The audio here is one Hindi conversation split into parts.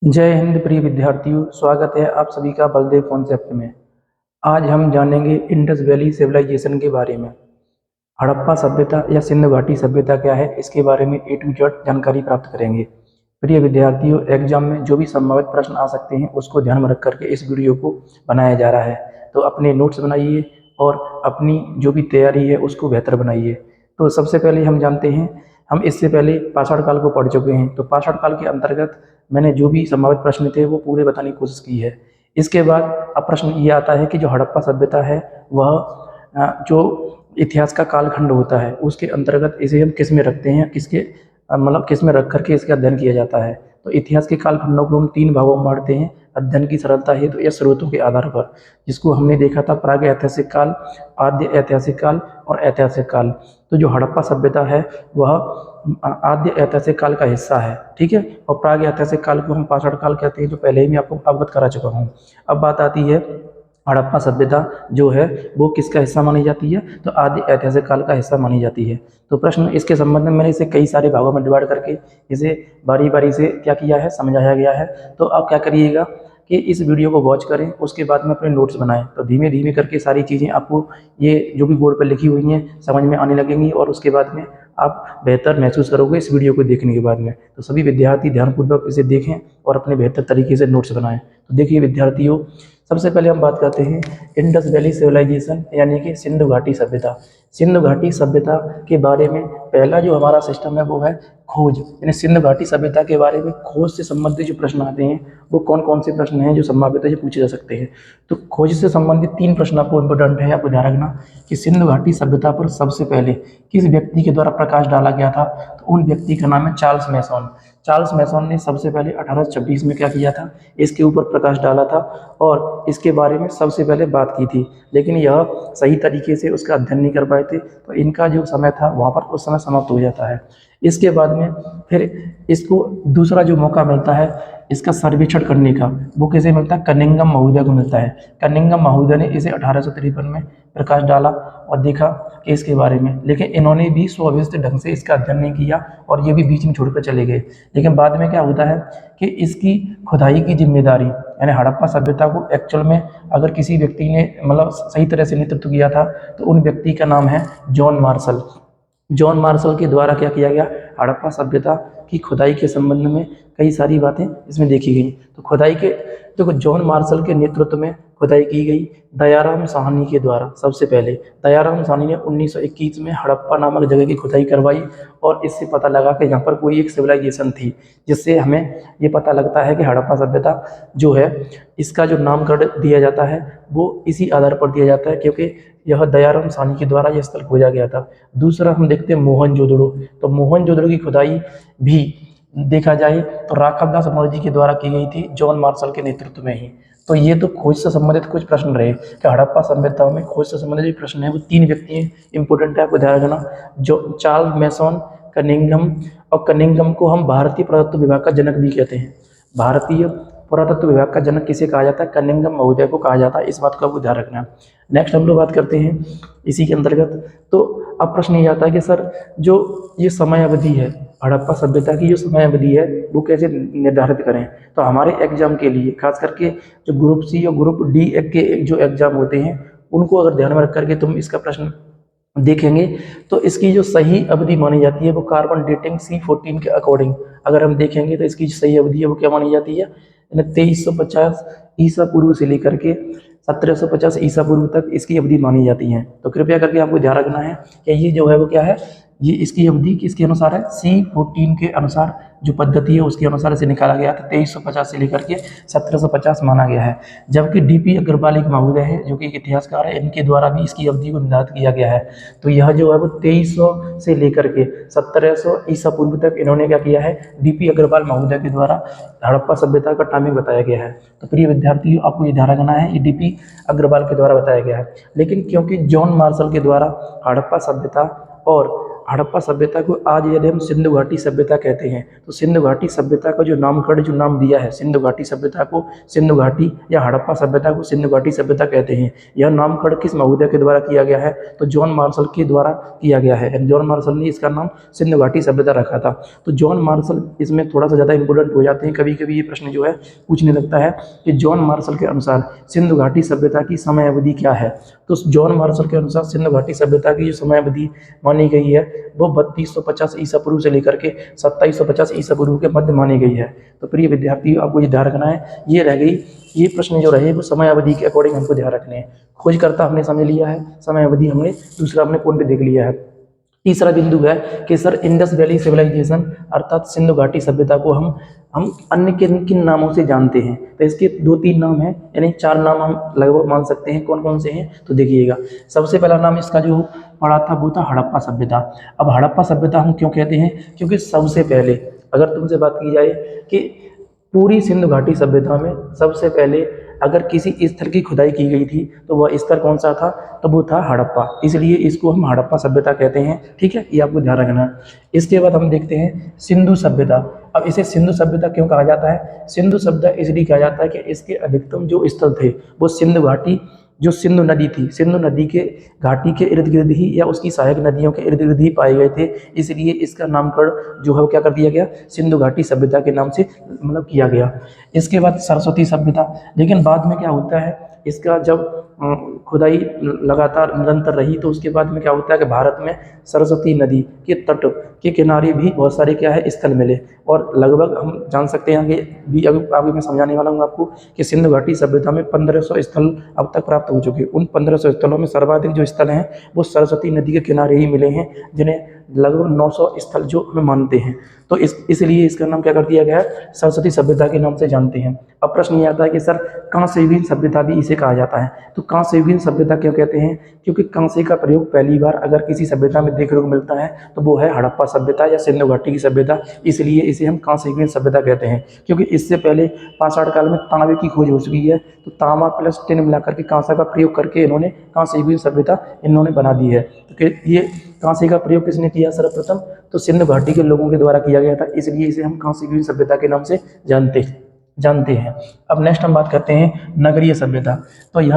जय हिंद प्रिय विद्यार्थियों, स्वागत है आप सभी का बलदेव कॉन्सेप्ट में। आज हम जानेंगे इंडस वैली सिविलाइजेशन के बारे में। हड़प्पा सभ्यता या सिंधु घाटी सभ्यता क्या है, इसके बारे में A to Z जानकारी प्राप्त करेंगे। प्रिय विद्यार्थियों, एग्जाम में जो भी संभावित प्रश्न आ सकते हैं उसको ध्यान में रख करके इस वीडियो को बनाया जा रहा है। तो अपने नोट्स बनाइए और अपनी जो भी तैयारी है उसको बेहतर बनाइए। तो सबसे पहले हम जानते हैं, हम इससे पहले पाषाण काल को पढ़ चुके हैं। तो पाषाण काल के अंतर्गत मैंने जो भी संभावित प्रश्न थे वो पूरे बताने की कोशिश की है। इसके बाद अब प्रश्न ये आता है कि जो हड़प्पा सभ्यता है वह जो इतिहास का कालखंड होता है उसके अंतर्गत इसे हम किस में रखते हैं, किसके मतलब किस में रख करके इसका अध्ययन किया जाता है। तो इतिहास के कालखंडों को हम 3 भागों में बांटते हैं अध्ययन की सरलता हेतु या स्रोतों के आधार पर, जिसको हमने देखा था प्राग ऐतिहासिक काल, आद्य ऐतिहासिक काल और ऐतिहासिक काल। तो जो हड़प्पा सभ्यता है वह आद्य ऐतिहासिक काल का हिस्सा है, ठीक है। और प्राग ऐतिहासिक काल को हम पाषाण काल कहते हैं, जो पहले ही मैं आपको अवगत करा चुका हूँ। अब बात आती है हड़प्पा सभ्यता जो है वो किसका हिस्सा मानी जाती है, तो आदि ऐतिहासिक काल का हिस्सा मानी जाती है। तो प्रश्न इसके संबंध में मैंने इसे कई सारे भागों में डिवाइड करके इसे बारी बारी से क्या किया है, समझाया गया है। तो आप क्या करिएगा कि इस वीडियो को वॉच करें, उसके बाद में अपने नोट्स बनाएं। तो धीमे धीमे करके सारी चीज़ें आपको ये जो भी बोर्ड पर लिखी हुई हैं समझ में आने लगेंगी और उसके बाद में आप बेहतर महसूस करोगे इस वीडियो को देखने के बाद में। तो सभी विद्यार्थी ध्यानपूर्वक इसे देखें और अपने बेहतर तरीके से नोट्स बनाएं। तो देखिए विद्यार्थियों, सबसे पहले हम बात करते हैं इंडस वैली सिविलाइजेशन यानी कि सिंधु घाटी सभ्यता। सिंधु घाटी सभ्यता के बारे में पहला जो हमारा सिस्टम है वो है खोज। यानी सिंधु घाटी सभ्यता के बारे में खोज से संबंधित जो प्रश्न आते हैं वो कौन कौन से प्रश्न हैं जो संभावित है जो पूछे जा सकते हैं। तो खोज से संबंधित 3 प्रश्न आपको इंपोर्टेंट है, आपको ध्यान रखना कि सिंधु घाटी सभ्यता पर सबसे पहले किस व्यक्ति के द्वारा प्रकाश डाला गया था। तो उन व्यक्ति का नाम है चार्ल्स मैसन। चार्ल्स मैसन ने सबसे पहले 1826 में क्या किया था, इसके ऊपर प्रकाश डाला था और इसके बारे में सबसे पहले बात की थी। लेकिन यह सही तरीके से उसका अध्ययन नहीं कर पाए थे, तो इनका जो समय था वहाँ पर उस समय समाप्त हो जाता है। इसके बाद में फिर इसको दूसरा जो मौका मिलता है इसका सर्वेक्षण करने का, वो किसे मिलता है, कनिंघम महोदय को मिलता है। कनिंघम महोदय ने इसे 1853 में प्रकाश डाला और देखा कि इसके बारे में, लेकिन इन्होंने भी सुव्यवस्थित ढंग से इसका अध्ययन नहीं किया और ये भी बीच में छोड़कर चले गए। लेकिन बाद में क्या होता है कि इसकी खुदाई की जिम्मेदारी यानी हड़प्पा सभ्यता को एक्चुअल में अगर किसी व्यक्ति ने मतलब सही तरह से नेतृत्व किया था तो उन व्यक्ति का नाम है जॉन मार्शल। जॉन मार्शल के द्वारा क्या किया गया, हड़प्पा सभ्यता की खुदाई के संबंध में कई सारी बातें इसमें देखी गई। तो खुदाई के देखो जॉन मार्शल के नेतृत्व में खुदाई की गई दयाराम साहनी के द्वारा। सबसे पहले दयाराम साहनी ने 1921 में हड़प्पा नामक जगह की खुदाई करवाई और इससे पता लगा कि यहाँ पर कोई एक सिविलाइजेशन थी, जिससे हमें ये पता लगता है कि हड़प्पा सभ्यता जो है इसका जो नामकरण दिया जाता है वो इसी आधार पर दिया जाता है क्योंकि यह दयाराम साहनी के द्वारा यह स्थल खोजा गया था। दूसरा हम देखते हैं मोहनजोदड़ो। तो मोहनजोदड़ो की खुदाई भी देखा जाए तो राघवदास मुखर्जी के द्वारा की गई थी जॉन मार्शल के नेतृत्व में ही। तो ये तो खोज से संबंधित कुछ प्रश्न रहे कि हड़प्पा सभ्यता में खोज से संबंधित जो प्रश्न है वो 3 व्यक्ति इंपोर्टेंट है, आपको ध्यान रखना। जो चार्ल्स मैसन, कनिंघम, और कनिंघम को हम भारतीय पुरातत्व विभाग का जनक भी कहते हैं। भारतीय पुरातत्व विभाग का जनक किसे कहा जाता है, कनिंघम महोदय को कहा जाता है। इस बात का आपको ध्यान रखना है। नेक्स्ट हम लोग बात करते हैं इसी के अंतर्गत। तो अब प्रश्न ये आता है कि सर जो ये समय अवधि है हड़प्पा सभ्यता की, जो समय अवधि है वो कैसे निर्धारित करें। तो हमारे एग्जाम के लिए खास करके जो ग्रुप सी और ग्रुप डी के जो एग्जाम होते हैं उनको अगर ध्यान में रख करके तुम इसका प्रश्न देखेंगे तो इसकी जो सही अवधि मानी जाती है वो कार्बन डेटिंग C14 के अकॉर्डिंग अगर हम देखेंगे तो इसकी जो सही अवधि है वो क्या मानी जाती है, 2350 ईसा पूर्व से लेकर के 1750 ईसा पूर्व तक इसकी अवधि मानी जाती है। तो कृपया करके आपको ध्यान रखना है कि ये जो है वो क्या है, ये इसकी अवधि किसके अनुसार है, C14 के अनुसार जो पद्धति है उसके अनुसार इसे निकाला गया था। 2350 से लेकर के 1750 माना गया है। जबकि DP अग्रवाल एक महोदय है जो कि एक इतिहासकार है, इनके द्वारा भी इसकी अवधि को निर्धारित किया गया है। तो यह जो है वो 2300 से लेकर के 1700 ईसा पूर्व तक इन्होंने क्या किया है, DP अग्रवाल महोदय के द्वारा हड़प्पा सभ्यता का टाइमिंग बताया गया है। तो प्रिय विद्यार्थियों आपको ये ध्यान रखना है, ये DP अग्रवाल के द्वारा बताया गया है। लेकिन क्योंकि जॉन मार्शल के द्वारा हड़प्पा सभ्यता और हड़प्पा सभ्यता को आज यदि हम सिंधु घाटी सभ्यता कहते हैं तो सिंधु घाटी सभ्यता का जो नामकरण जो नाम दिया है, सिंधु घाटी सभ्यता को सिंधु घाटी या हड़प्पा सभ्यता को सिंधु घाटी सभ्यता कहते हैं। यह नामकरण किस महोदय के द्वारा किया गया है? तो जॉन मार्शल के द्वारा किया गया है। जॉन मार्शल ने इसका नाम सिंधु घाटी सभ्यता रखा था। तो जॉन मार्शल इसमें थोड़ा सा ज़्यादा इंपॉर्टेंट हो जाते हैं, कभी कभी ये प्रश्न जो है पूछने लगता है कि जॉन मार्शल के अनुसार सिंधु घाटी सभ्यता की समय अवधि क्या है। तो जॉन मार्शल के अनुसार सिंधु घाटी सभ्यता की जो समय अवधि मानी गई है वो 3250 ईसा पूर्व से लेकर के 2750 ईसा पूर्व के मध्य मानी गई है। तो प्रिय विद्यार्थियों, आपको ये ध्यान रखना है, ये रह गई, ये प्रश्न जो रहे वो समय अवधि के अकॉर्डिंग हमको ध्यान रखने हैं। खोजकर्ता हमने समय लिया है, समय अवधि हमने दूसरा अपने पॉइंट पे देख लिया है। तीसरा बिंदु है कि सर इंडस वैली सिविलाइजेशन अर्थात सिंधु घाटी सभ्यता को हम अन्य किन किन नामों से जानते हैं। तो इसके 2-3 नाम हैं, यानी 4 नाम हम लगभग मान सकते हैं। कौन कौन से हैं तो देखिएगा। सबसे पहला नाम इसका जो पड़ा था वो था हड़प्पा सभ्यता। अब हड़प्पा सभ्यता हम क्यों कहते हैं? क्योंकि सबसे पहले अगर तुमसे बात की जाए कि पूरी सिंधु घाटी सभ्यता में सबसे पहले अगर किसी स्थल की खुदाई की गई थी तो वह स्थल कौन सा था? तो वो था हड़प्पा, इसलिए इसको हम हड़प्पा सभ्यता कहते हैं। ठीक है, ये आपको ध्यान रखना है। इसके बाद हम देखते हैं सिंधु सभ्यता। अब इसे सिंधु सभ्यता क्यों कहा जाता है? सिंधु सभ्यता इसलिए कहा जाता है कि इसके अधिकतम जो स्थल थे वो सिंधु घाटी, जो सिंधु नदी थी, सिंधु नदी के घाटी के इर्द गिर्द ही या उसकी सहायक नदियों के इर्द गिर्द ही पाए गए थे। इसलिए इसका नामकरण जो है वो क्या कर दिया गया? सिंधु घाटी सभ्यता के नाम से मतलब किया गया। इसके बाद सरस्वती सभ्यता। लेकिन बाद में क्या होता है, इसका जब खुदाई लगातार निरंतर रही तो उसके बाद में क्या होता है कि भारत में सरस्वती नदी के तट के किनारे भी बहुत सारे क्या है स्थल मिले, और लगभग हम जान सकते हैं कि भी अभी मैं समझाने वाला हूँ आपको कि सिंधु घाटी सभ्यता में 1500 स्थल अब तक प्राप्त हो चुके हैं। उन 1500 स्थलों में सर्वाधिक जो स्थल हैं वो सरस्वती नदी के किनारे ही मिले हैं, जिन्हें लगभग 900 स्थल जो हमें मानते हैं। तो इसलिए इसका नाम क्या कर दिया गया है? सरस्वती सभ्यता के नाम से जानते हैं। अब प्रश्न ये आता है कि सर कांस्य युगीन सभ्यता भी इसे कहा जाता है। तो कांस्य युगीन सभ्यता क्यों कहते हैं? क्योंकि कांस्य का प्रयोग पहली बार अगर किसी सभ्यता में देखने को मिलता है तो वो है हड़प्पा सभ्यता या सिंधु घाटी की सभ्यता, इसलिए इसे हम कांस्य युगीन सभ्यता कहते हैं। क्योंकि इससे पहले पाषाण काल में तांबे की खोज हो चुकी है, तो तांबा प्लस टिन मिलाकर के कांसा का प्रयोग करके इन्होंने कांस्य युगीन सभ्यता इन्होंने बना दी है। तो ये कांसे का प्रयोग किसने किया? सर्वप्रथम तो सिंधु घाटी के लोगों के द्वारा किया गया था, इसलिए इसे हम कांस्य युगीन सभ्यता के नाम से जानते हैं। अब नेक्स्ट हम बात करते हैं नगरीय सभ्यता। तो यह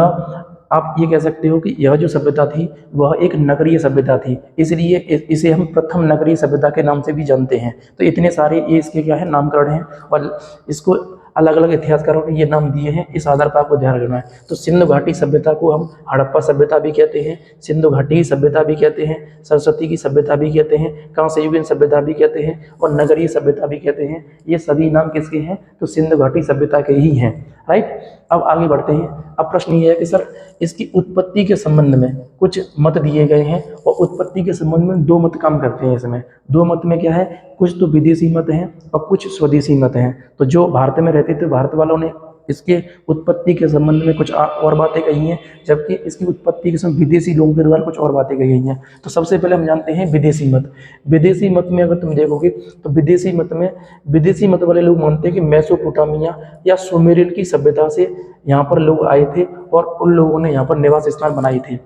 आप ये कह सकते हो कि यह जो सभ्यता थी वह एक नगरीय सभ्यता थी, इसलिए इसे हम प्रथम नगरीय सभ्यता के नाम से भी जानते हैं। तो इतने सारे ये इसके क्या है नामकरण हैं, और इसको अलग अलग इतिहासकारों ने ये नाम दिए हैं, इस आधार पर आपको ध्यान रखना है। तो सिंधु घाटी सभ्यता को हम हड़प्पा सभ्यता भी कहते हैं, सिंधु घाटी की सभ्यता भी कहते हैं, सरस्वती की सभ्यता भी कहते हैं, कांस्य युगीन सभ्यता भी कहते हैं, और नगरीय सभ्यता भी कहते हैं। ये सभी नाम किसके हैं? तो सिंधु घाटी सभ्यता के ही हैं। राइट, अब आगे बढ़ते हैं। अब प्रश्न ये है कि सर इसकी उत्पत्ति के संबंध में कुछ मत दिए गए हैं, और उत्पत्ति के संबंध में 2 मत काम करते हैं। इसमें 2 मत में क्या है, कुछ तो विदेशी मत हैं और कुछ स्वदेशी मत हैं। तो जो भारत में रहते थे भारत वालों ने इसके उत्पत्ति के संबंध में कुछ और बातें कही हैं, जबकि इसकी उत्पत्ति के संबंध विदेशी लोगों के द्वारा कुछ और बातें कही गई हैं। तो सबसे पहले हम जानते हैं विदेशी मत। विदेशी मत में अगर तुम देखोगे तो विदेशी मत वाले लोग मानते हैं कि मेसोपोटामिया या सुमेरियन की सभ्यता से यहाँ पर लोग आए थे और उन लोगों ने यहाँ पर निवास स्थान बनाए थे।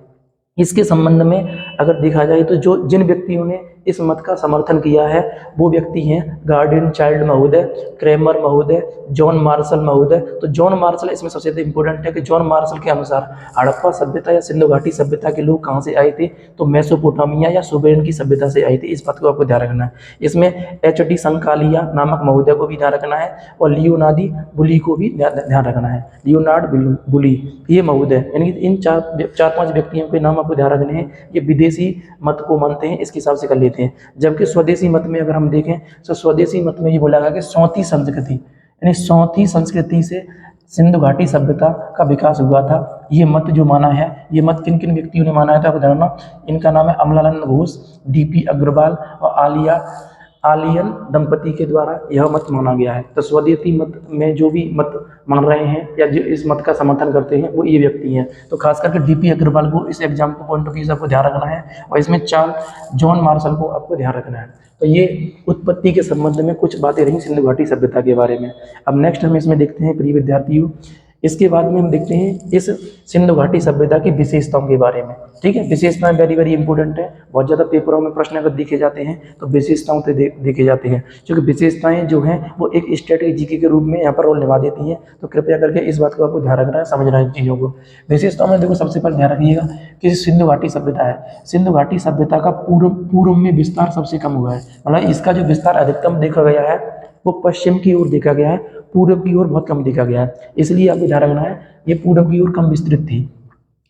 इसके संबंध में अगर देखा जाए तो जिन व्यक्तियों ने इस मत का समर्थन किया है वो व्यक्ति हैं गार्डियन चाइल्ड महोदय, क्रेमर महोदय, जॉन मार्शल महोदय। तो जॉन मार्शल इसमें सबसे ज़्यादा इंपॉर्टेंट है कि जॉन मार्शल के अनुसार हड़प्पा सभ्यता या सिंधु घाटी सभ्यता के लोग कहाँ से आए थे? तो मेसोपोटामिया या सुमेरियन की सभ्यता से आए थे। इस बात को आपको ध्यान रखना है। इसमें एच.डी. संकालिया नामक महोदय को भी ध्यान रखना है, और लियोनार्डी बुली को भी ध्यान रखना है। लियोनार्ड बुली ये महोदय, यानी इन 4-5 व्यक्तियों के नाम आपको ध्यान रखने हैं। ये विदेशी मत को मानते हैं, इसके हिसाब से कर लेते हैं। जबकि स्वदेशी मत में अगर हम देखें तो स्वदेशी मत में ये बोला गया कि सौंती संस्कृति, यानी सौंती संस्कृति से सिंधु घाटी सभ्यता का विकास हुआ था। ये मत जो माना है, ये मत किन किन व्यक्तियों ने माना है तो आपको जानना। इनका नाम है अमलानंद घोष, डी.पी. अग्रवाल और आलियन दंपति के द्वारा यह मत माना गया है। तो स्वदेशी मत में जो भी मत मान रहे हैं या जो इस मत का समर्थन करते हैं वो ये व्यक्ति हैं। तो खास करके डी.पी. अग्रवाल को इस एग्जाम को पॉइंट ऑफ व्यू से आपको ध्यान रखना है, और इसमें जॉन मार्शल को आपको ध्यान रखना है। तो ये उत्पत्ति के संबंध में कुछ बातें रही सिंधु घाटी सभ्यता के बारे में। अब नेक्स्ट हम इसमें देखते हैं प्रिय विद्यार्थियों, इसके बाद में हम देखते हैं इस सिंधु घाटी सभ्यता की विशेषताओं के बारे में। ठीक है, विशेषताएं वेरी वेरी इंपॉर्टेंट है, बहुत ज़्यादा पेपरों में प्रश्न अगर देखे जाते हैं तो विशेषताओं से देखे जाते हैं, क्योंकि विशेषताएं जो हैं वो एक स्टेट जीके के रूप में यहाँ पर रोल निभा देती हैं। तो कृपया करके इस बात को आपको ध्यान रखना है, समझना है इन चीज़ों को। विशेषताओं में देखो सबसे पहले ध्यान रखिएगा कि सिंधु घाटी सभ्यता है, सिंधु घाटी सभ्यता का पूर्व में विस्तार सबसे कम हुआ है, मतलब इसका जो विस्तार अधिकतम देखा गया है वो पश्चिम की ओर देखा गया है, पूर्व की ओर बहुत कम देखा गया है। इसलिए आपको ध्यान रखना है ये पूर्व की ओर कम विस्तृत थी।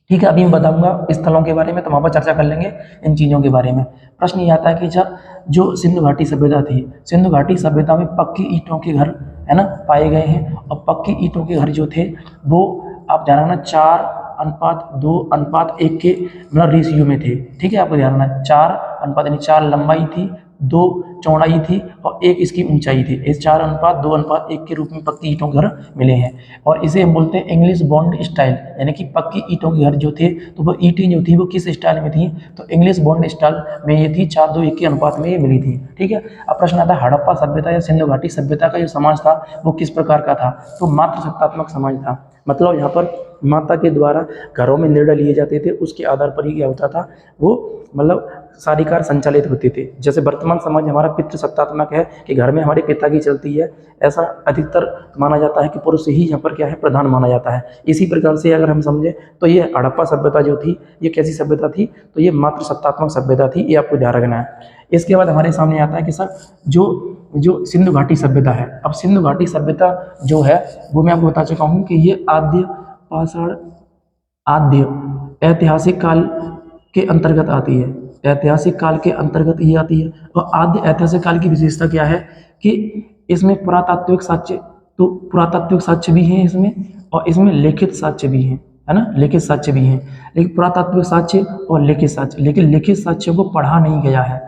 ठीक है, अभी मैं बताऊंगा स्थलों के बारे में, तो वहाँ पर चर्चा कर लेंगे इन चीज़ों के बारे में। प्रश्न ये आता है कि जब जो सिंधु घाटी सभ्यता थी, सिंधु घाटी सभ्यता में पक्की ईंटों के घर है ना पाए गए हैं, और पक्की ईंटों के घर जो थे वो आप ध्यान रखना 4:2:1 के मतलब रेशियो में थे। ठीक है, आपको ध्यान रखना है 4 अनुपात, यानी 4 लंबाई थी, 2 चौड़ाई थी और 1 इसकी ऊंचाई थी। इस 4:2:1 के रूप में पक्की ईंटों के घर मिले हैं, और इसे हम बोलते हैं इंग्लिश बॉन्ड स्टाइल, यानी कि पक्की ईंटों के घर जो थे तो वो ईंटें जो थी वो किस स्टाइल में थी, तो इंग्लिश बॉन्ड स्टाइल में ये थी, 4:2:1 के अनुपात में ये मिली थी। ठीक है, अब प्रश्न आता है हड़प्पा सभ्यता या सिंधु घाटी सभ्यता का जो समाज था वो किस प्रकार का था, तो मात्र सत्तात्मक समाज था। मतलब यहाँ पर माता के द्वारा घरों में निर्णय लिए जाते थे, उसके आधार पर ही क्या होता था, वो मतलब सारी कार्य संचालित होते थे। जैसे वर्तमान समाज हमारा पितृ सत्तात्मक है कि घर में हमारे पिता की चलती है, ऐसा अधिकतर माना जाता है कि पुरुष ही यहाँ पर क्या है प्रधान माना जाता है। इसी प्रकार से अगर हम समझें तो ये हड़प्पा सभ्यता जो थी ये कैसी सभ्यता थी, तो ये मात्र सत्तात्मक सभ्यता थी, ये आपको ध्यान रखना है। इसके बाद हमारे सामने आता है कि सर जो सिंधु घाटी सभ्यता है, अब सिंधु घाटी सभ्यता जो है वो मैं आपको बता चुका हूँ कि ये आद्य ऐतिहासिक काल के अंतर्गत आती है, ऐतिहासिक काल के अंतर्गत ये आती है। और आद्य ऐतिहासिक काल की विशेषता क्या है कि इसमें पुरातात्विक साक्ष्य, तो पुरातात्विक साक्ष्य भी हैं इसमें, और इसमें लिखित साक्ष्य भी हैं, है ना, लिखित साक्ष्य भी हैं। लेकिन पुरातात्विक साक्ष्य और लिखित साक्ष्य, लेकिन लिखित साक्ष्य को पढ़ा नहीं गया है।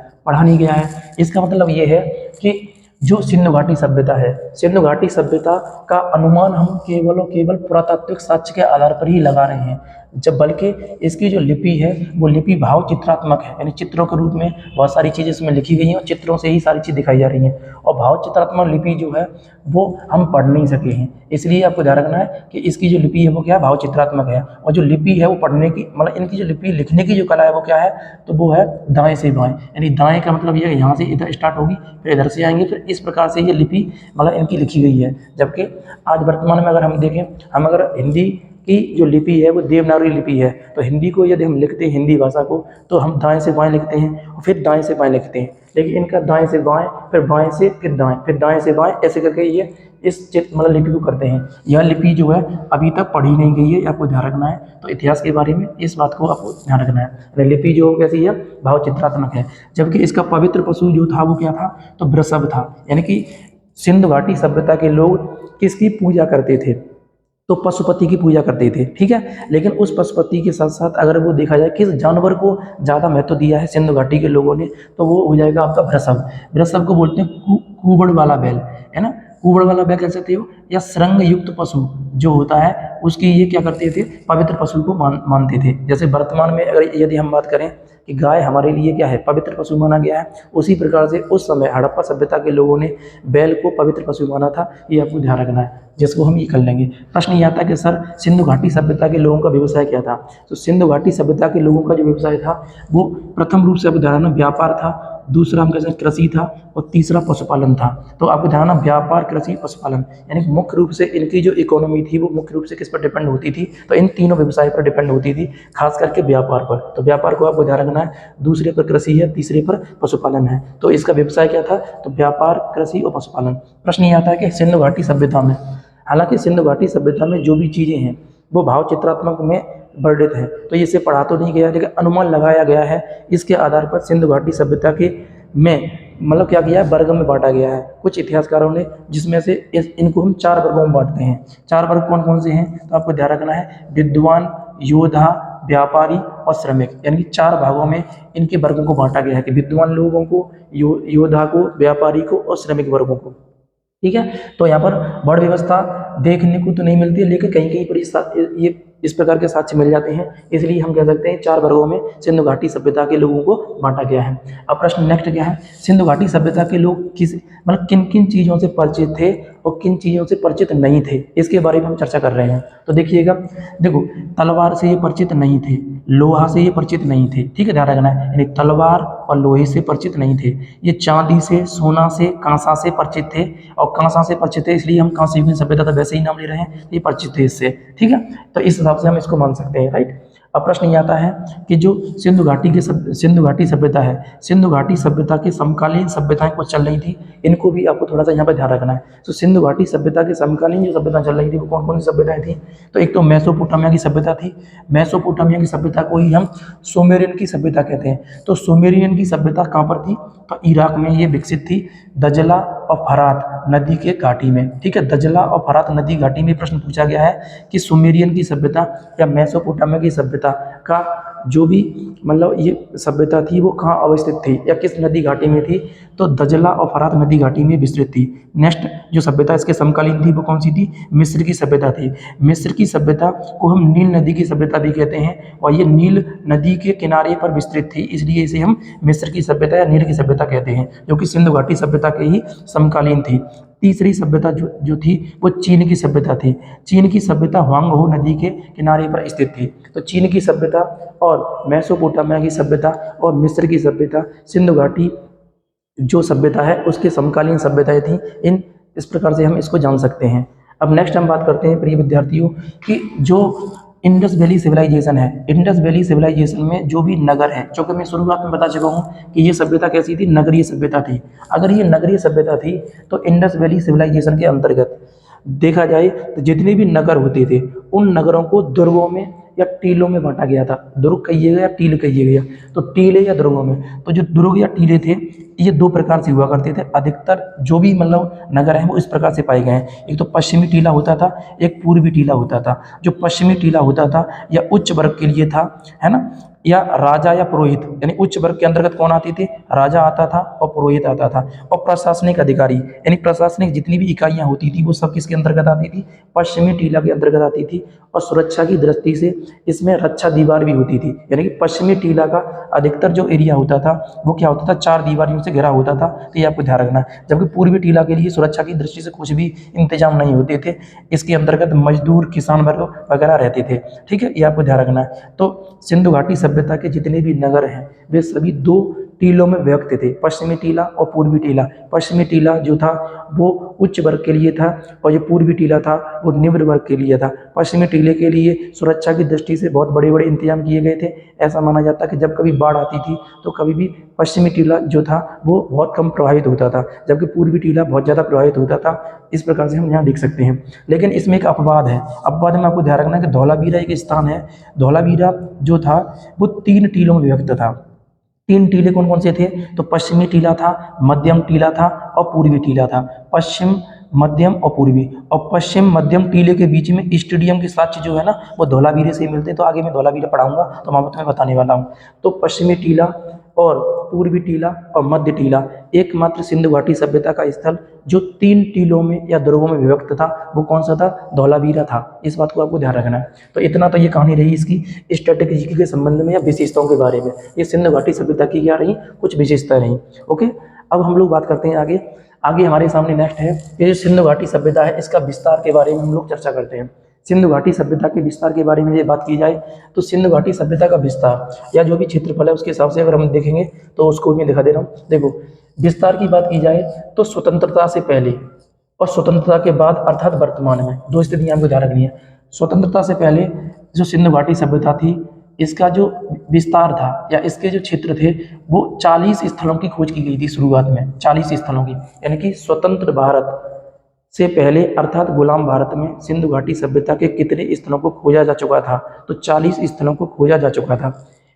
इसका मतलब ये है कि जो सिंधु घाटी सभ्यता है, सिंधु घाटी सभ्यता का अनुमान हम केवल और केवल पुरातात्विक साक्ष्य के आधार पर ही लगा रहे हैं, जब बल्कि इसकी जो लिपि है वो लिपि भाव चित्रात्मक है, यानी चित्रों के रूप में बहुत सारी चीज़ें इसमें लिखी गई हैं और चित्रों से ही सारी चीज़ दिखाई जा रही हैं। और भाव चित्रात्मक लिपि जो है वो हम पढ़ नहीं सके हैं, इसलिए आपको ध्यान रखना है कि इसकी जो लिपि है वो क्या है, भाव चित्रात्मक है। और जो लिपि है वो पढ़ने की मतलब इनकी जो लिपि लिखने की जो कला है वो क्या है, तो वो है दाएं से बाएं, यानी दाएं का मतलब ये यहाँ से इधर स्टार्ट होगी, फिर इधर से आएंगे, फिर इस प्रकार से ये लिपि मतलब इनकी लिखी गई है। जबकि आज वर्तमान में अगर हम देखें, हम अगर हिंदी की जो लिपि है वो देवनागरी लिपि है, तो हिंदी को यदि हम लिखते हैं हिंदी भाषा को तो हम दाएं से बाएं लिखते हैं और फिर दाएं से बाएं लिखते हैं, लेकिन इनका दाएं से बाएं, फिर बाएं से फिर दाएं, फिर दाएं से बाएं, ऐसे करके ये इस मतलब लिपि को करते हैं। यह लिपि जो है अभी तक पढ़ी नहीं गई है, आपको ध्यान रखना है। तो इतिहास के बारे में इस बात को आपको ध्यान रखना है। लिपि जो कैसी है, भाव चित्रात्मक है। जबकि इसका पवित्र पशु जो था वो क्या था, तो वृषभ था, यानी कि सिंधु घाटी सभ्यता के लोग किसकी पूजा करते थे, तो पशुपति की पूजा करते थे। ठीक है, लेकिन उस पशुपति के साथ साथ अगर वो देखा जाए किस जानवर को ज़्यादा महत्व दिया है सिंधु घाटी के लोगों ने, तो वो हो जाएगा आपका वृषभ। वृषभ को बोलते हैं कुबड़ वाला बैल, है ना, कुबड़ वाला बैल कह सकते हो, या श्रृंग युक्त पशु जो होता है उसकी ये क्या करते थे, पवित्र पशु को मानते थे। जैसे वर्तमान में अगर यदि हम बात करें कि गाय हमारे लिए क्या है, पवित्र पशु माना गया है, उसी प्रकार से उस समय हड़प्पा सभ्यता के लोगों ने बैल को पवित्र पशु माना था। ये आपको ध्यान रखना है, जिसको हम ये कर लेंगे। प्रश्न ये आता है कि सर सिंधु घाटी सभ्यता के लोगों का व्यवसाय क्या था, तो सिंधु घाटी सभ्यता के लोगों का जो व्यवसाय था वो प्रथम रूप से आपको ध्यान रखना व्यापार था, दूसरा हम कहते हैं कृषि था, और तीसरा पशुपालन था। तो आपको ध्यान रखना व्यापार, कृषि, पशुपालन, यानी मुख्य रूप से इनकी जो इकोनॉमी थी वो मुख्य रूप से किस पर डिपेंड होती थी, तो इन तीनों व्यवसाय पर डिपेंड होती थी, खास करके व्यापार पर। तो व्यापार को आपको ध्यान रखना है, दूसरे पर कृषि है, तीसरे पर पशुपालन है। तो इसका व्यवसाय क्या था, तो व्यापार, कृषि और पशुपालन। प्रश्न ये आता है कि सिंधु घाटी सभ्यता में, हालांकि सिंधु घाटी सभ्यता में जो भी चीज़ें हैं वो भाव चित्रात्मक में वर्णित है, तो इसे पढ़ा तो नहीं गया, लेकिन अनुमान लगाया गया है। इसके आधार पर सिंधु घाटी सभ्यता के में मतलब क्या किया है, वर्ग में बांटा गया है कुछ इतिहासकारों ने, जिसमें से इनको हम 4 वर्गों में बांटते हैं। 4 वर्ग कौन कौन से हैं, तो आपको ध्यान रखना है विद्वान, योद्धा, व्यापारी और श्रमिक, यानी कि 4 भागों में इनके वर्गों को बांटा गया है कि विद्वान लोगों को, योद्धा को, व्यापारी को और श्रमिक वर्गों को। ठीक है, तो यहाँ पर वर्ण व्यवस्था देखने को तो नहीं मिलती है, लेकिन कहीं कहीं पर ये इस प्रकार के साक्ष्य मिल जाते हैं, इसलिए हम कह सकते हैं 4 वर्गों में सिंधु घाटी सभ्यता के लोगों को बांटा गया है। अब प्रश्न नेक्स्ट क्या है, सिंधु घाटी सभ्यता के लोग किन किन चीज़ों से परिचित थे और किन चीज़ों से परिचित नहीं थे, इसके बारे में हम चर्चा कर रहे हैं। तो देखिएगा, देखो तलवार से ये परिचित नहीं थे, लोहा से ये परिचित नहीं थे, ठीक है, ध्यान रखना है, यानी तलवार और लोहे से परिचित नहीं थे। ये चांदी से, सोना से, कांसा से परिचित थे, और कांसा से परिचित थे इसलिए हम कांस्य युगीन सभ्यता तो वैसे ही नाम ले रहे हैं, ये परिचित थे इससे, ठीक है। तो इस हिसाब से हम इसको मान सकते हैं, राइट। अब प्रश्न ये आता है कि जो सिंधु घाटी सभ्यता है, सिंधु घाटी सभ्यता के समकालीन सभ्यताएं कुछ चल रही थी, इनको भी आपको थोड़ा सा यहाँ पर ध्यान रखना है। तो सिंधु घाटी सभ्यता के समकालीन जो सभ्यता चल रही थी वो कौन कौन सी सभ्यताएं थी, तो एक तो मेसोपोटामिया की सभ्यता थी। मेसोपोटामिया की सभ्यता को ही हम सुमेरियन की सभ्यता कहते हैं। तो सुमेरियन की सभ्यता कहाँ पर थी, तो इराक में ये विकसित थी, दजला और फरात नदी के घाटी में, ठीक है। दजला और फरात नदी घाटी में प्रश्न पूछा गया है कि सुमेरियन की सभ्यता या मेसोपोटामिया की सभ्यता का जो भी मतलब ये सभ्यता थी वो कहाँ अवस्थित थी या किस नदी घाटी में थी, तो दजला और फरात नदी घाटी में विस्तृत थी। नेक्स्ट जो सभ्यता इसके समकालीन थी वो कौन सी थी, मिस्र की सभ्यता थी। मिस्र की सभ्यता को हम नील नदी की सभ्यता भी कहते हैं, और ये नील नदी के किनारे पर विस्तृत थी, इसलिए इसे हम मिस्र की सभ्यता या नील की सभ्यता कहते हैं, जो कि सिंधु घाटी सभ्यता के ही समकालीन थी। तीसरी सभ्यता जो थी वो चीन की सभ्यता थी। चीन की सभ्यता हुआंगहो नदी के किनारे पर स्थित थी। तो चीन की सभ्यता और मेसोपोटामिया की सभ्यता और मिस्र की सभ्यता सिंधु घाटी जो सभ्यता है उसके समकालीन सभ्यताएं थी। इस प्रकार से हम इसको जान सकते हैं। अब नेक्स्ट हम बात करते हैं प्रिय विद्यार्थियों कि जो इंडस वैली सिविलाइजेशन है, इंडस वैली सिविलाइजेशन में जो भी नगर है, चूंकि मैं शुरुआत में बता चुका हूँ कि ये सभ्यता कैसी थी, नगरीय सभ्यता थी। अगर ये नगरीय सभ्यता थी तो इंडस वैली सिविलाइजेशन के अंतर्गत देखा जाए तो जितने भी नगर होते थे उन नगरों को दुर्गों में या टीलों में बांटा गया था। दुर्ग कहिएगा या टील कहिएगा, तो टीले या दुर्गों में। तो जो दुर्ग या टीले थे ये 2 प्रकार से हुआ करते थे। अधिकतर जो भी मतलब नगर हैं वो इस प्रकार से पाए गए हैं, एक तो पश्चिमी टीला होता था, एक पूर्वी टीला होता था। जो पश्चिमी टीला होता था या उच्च वर्ग के लिए था, है ना, या राजा या पुरोहित, यानी उच्च वर्ग के अंतर्गत कौन आती थी, राजा आता था और पुरोहित आता था। और प्रशासनिक अधिकारी यानी प्रशासनिक जितनी भी इकाइयां होती थी वो सब किसके अंतर्गत आती थी, पश्चिमी टीला के अंतर्गत आती थी। और सुरक्षा की दृष्टि से इसमें रक्षा दीवार भी होती थी, यानी कि पश्चिमी टीला का अधिकतर जो एरिया होता था वो क्या होता था, 4 दीवारों से घिरा होता था। तो ये आपको ध्यान रखना है। जबकि पूर्वी टीला के लिए सुरक्षा की दृष्टि से कुछ भी इंतजाम नहीं होते थे, इसके अंतर्गत मजदूर, किसान वर्ग वगैरह रहते थे, ठीक है, ये आपको ध्यान रखना है। तो सिंधु घाटी सभ्यता के जितने भी नगर हैं वे सभी 2 टीलों में विभक्त थे, पश्चिमी टीला और पूर्वी टीला। पश्चिमी टीला जो था वो उच्च वर्ग के लिए था और जो पूर्वी टीला था वो निम्न वर्ग के लिए था। पश्चिमी टीले के लिए सुरक्षा की दृष्टि से बहुत बड़े बड़े इंतजाम किए गए थे। ऐसा माना जाता कि जब कभी बाढ़ आती थी तो कभी भी पश्चिमी टीला जो था वो बहुत कम प्रभावित होता था, जबकि पूर्वी टीला बहुत ज़्यादा प्रभावित होता था। इस प्रकार से हम यहाँ देख सकते हैं। लेकिन इसमें एक अपवाद है, अपवाद में आपको ध्यान रखना है कि धौलावीरा एक स्थान है। धौलावीरा जो था वो 3 टीलों में विभक्त था। 3 टीले कौन कौन से थे, तो पश्चिमी टीला था, मध्यम टीला था और पूर्वी टीला था। पश्चिम, मध्यम और पूर्वी। और पश्चिम मध्यम टीले के बीच में स्टेडियम के साक्ष्य जो है ना वो धौलावीरे से ही मिलते हैं। तो आगे मैं धौलावीरा पढ़ाऊंगा तो वहाँ तुम्हें बताने वाला हूँ। तो पश्चिमी टीला और पूर्वी टीला और मध्य टीला एकमात्र सिंधु घाटी सभ्यता का स्थल जो 3 टीलों में या दुर्गों में विभक्त था वो कौन सा था, धौलावीरा था। इस बात को आपको ध्यान रखना है। तो इतना तो ये कहानी रही इसकी स्ट्रेटेजी के संबंध में या विशेषताओं के बारे में। ये सिंधु घाटी सभ्यता की क्या रही, कुछ विशेषता रही। ओके, अब हम लोग बात करते हैं आगे हमारे सामने नेक्स्ट है ये जो सिंधु घाटी सभ्यता है इसका विस्तार के बारे में हम लोग चर्चा करते हैं। सिंधु घाटी सभ्यता के विस्तार के बारे में ये बात की जाए तो सिंधु घाटी सभ्यता का विस्तार या जो भी क्षेत्रफल है उसके हिसाब से अगर हम देखेंगे तो उसको मैं दिखा दे रहा हूँ। देखो, विस्तार की बात की जाए तो स्वतंत्रता से पहले और स्वतंत्रता के बाद अर्थात वर्तमान में 2 स्थितियां हमको ध्यान रखनी है। स्वतंत्रता से पहले जो सिंधु घाटी सभ्यता थी इसका जो विस्तार था या इसके जो क्षेत्र थे वो 40 स्थलों की खोज की गई थी शुरुआत में, 40 स्थलों की। यानी कि स्वतंत्र भारत से पहले अर्थात गुलाम भारत में सिंधु घाटी सभ्यता के कितने स्थलों को खोजा जा चुका था, तो 40 स्थलों को खोजा जा चुका था।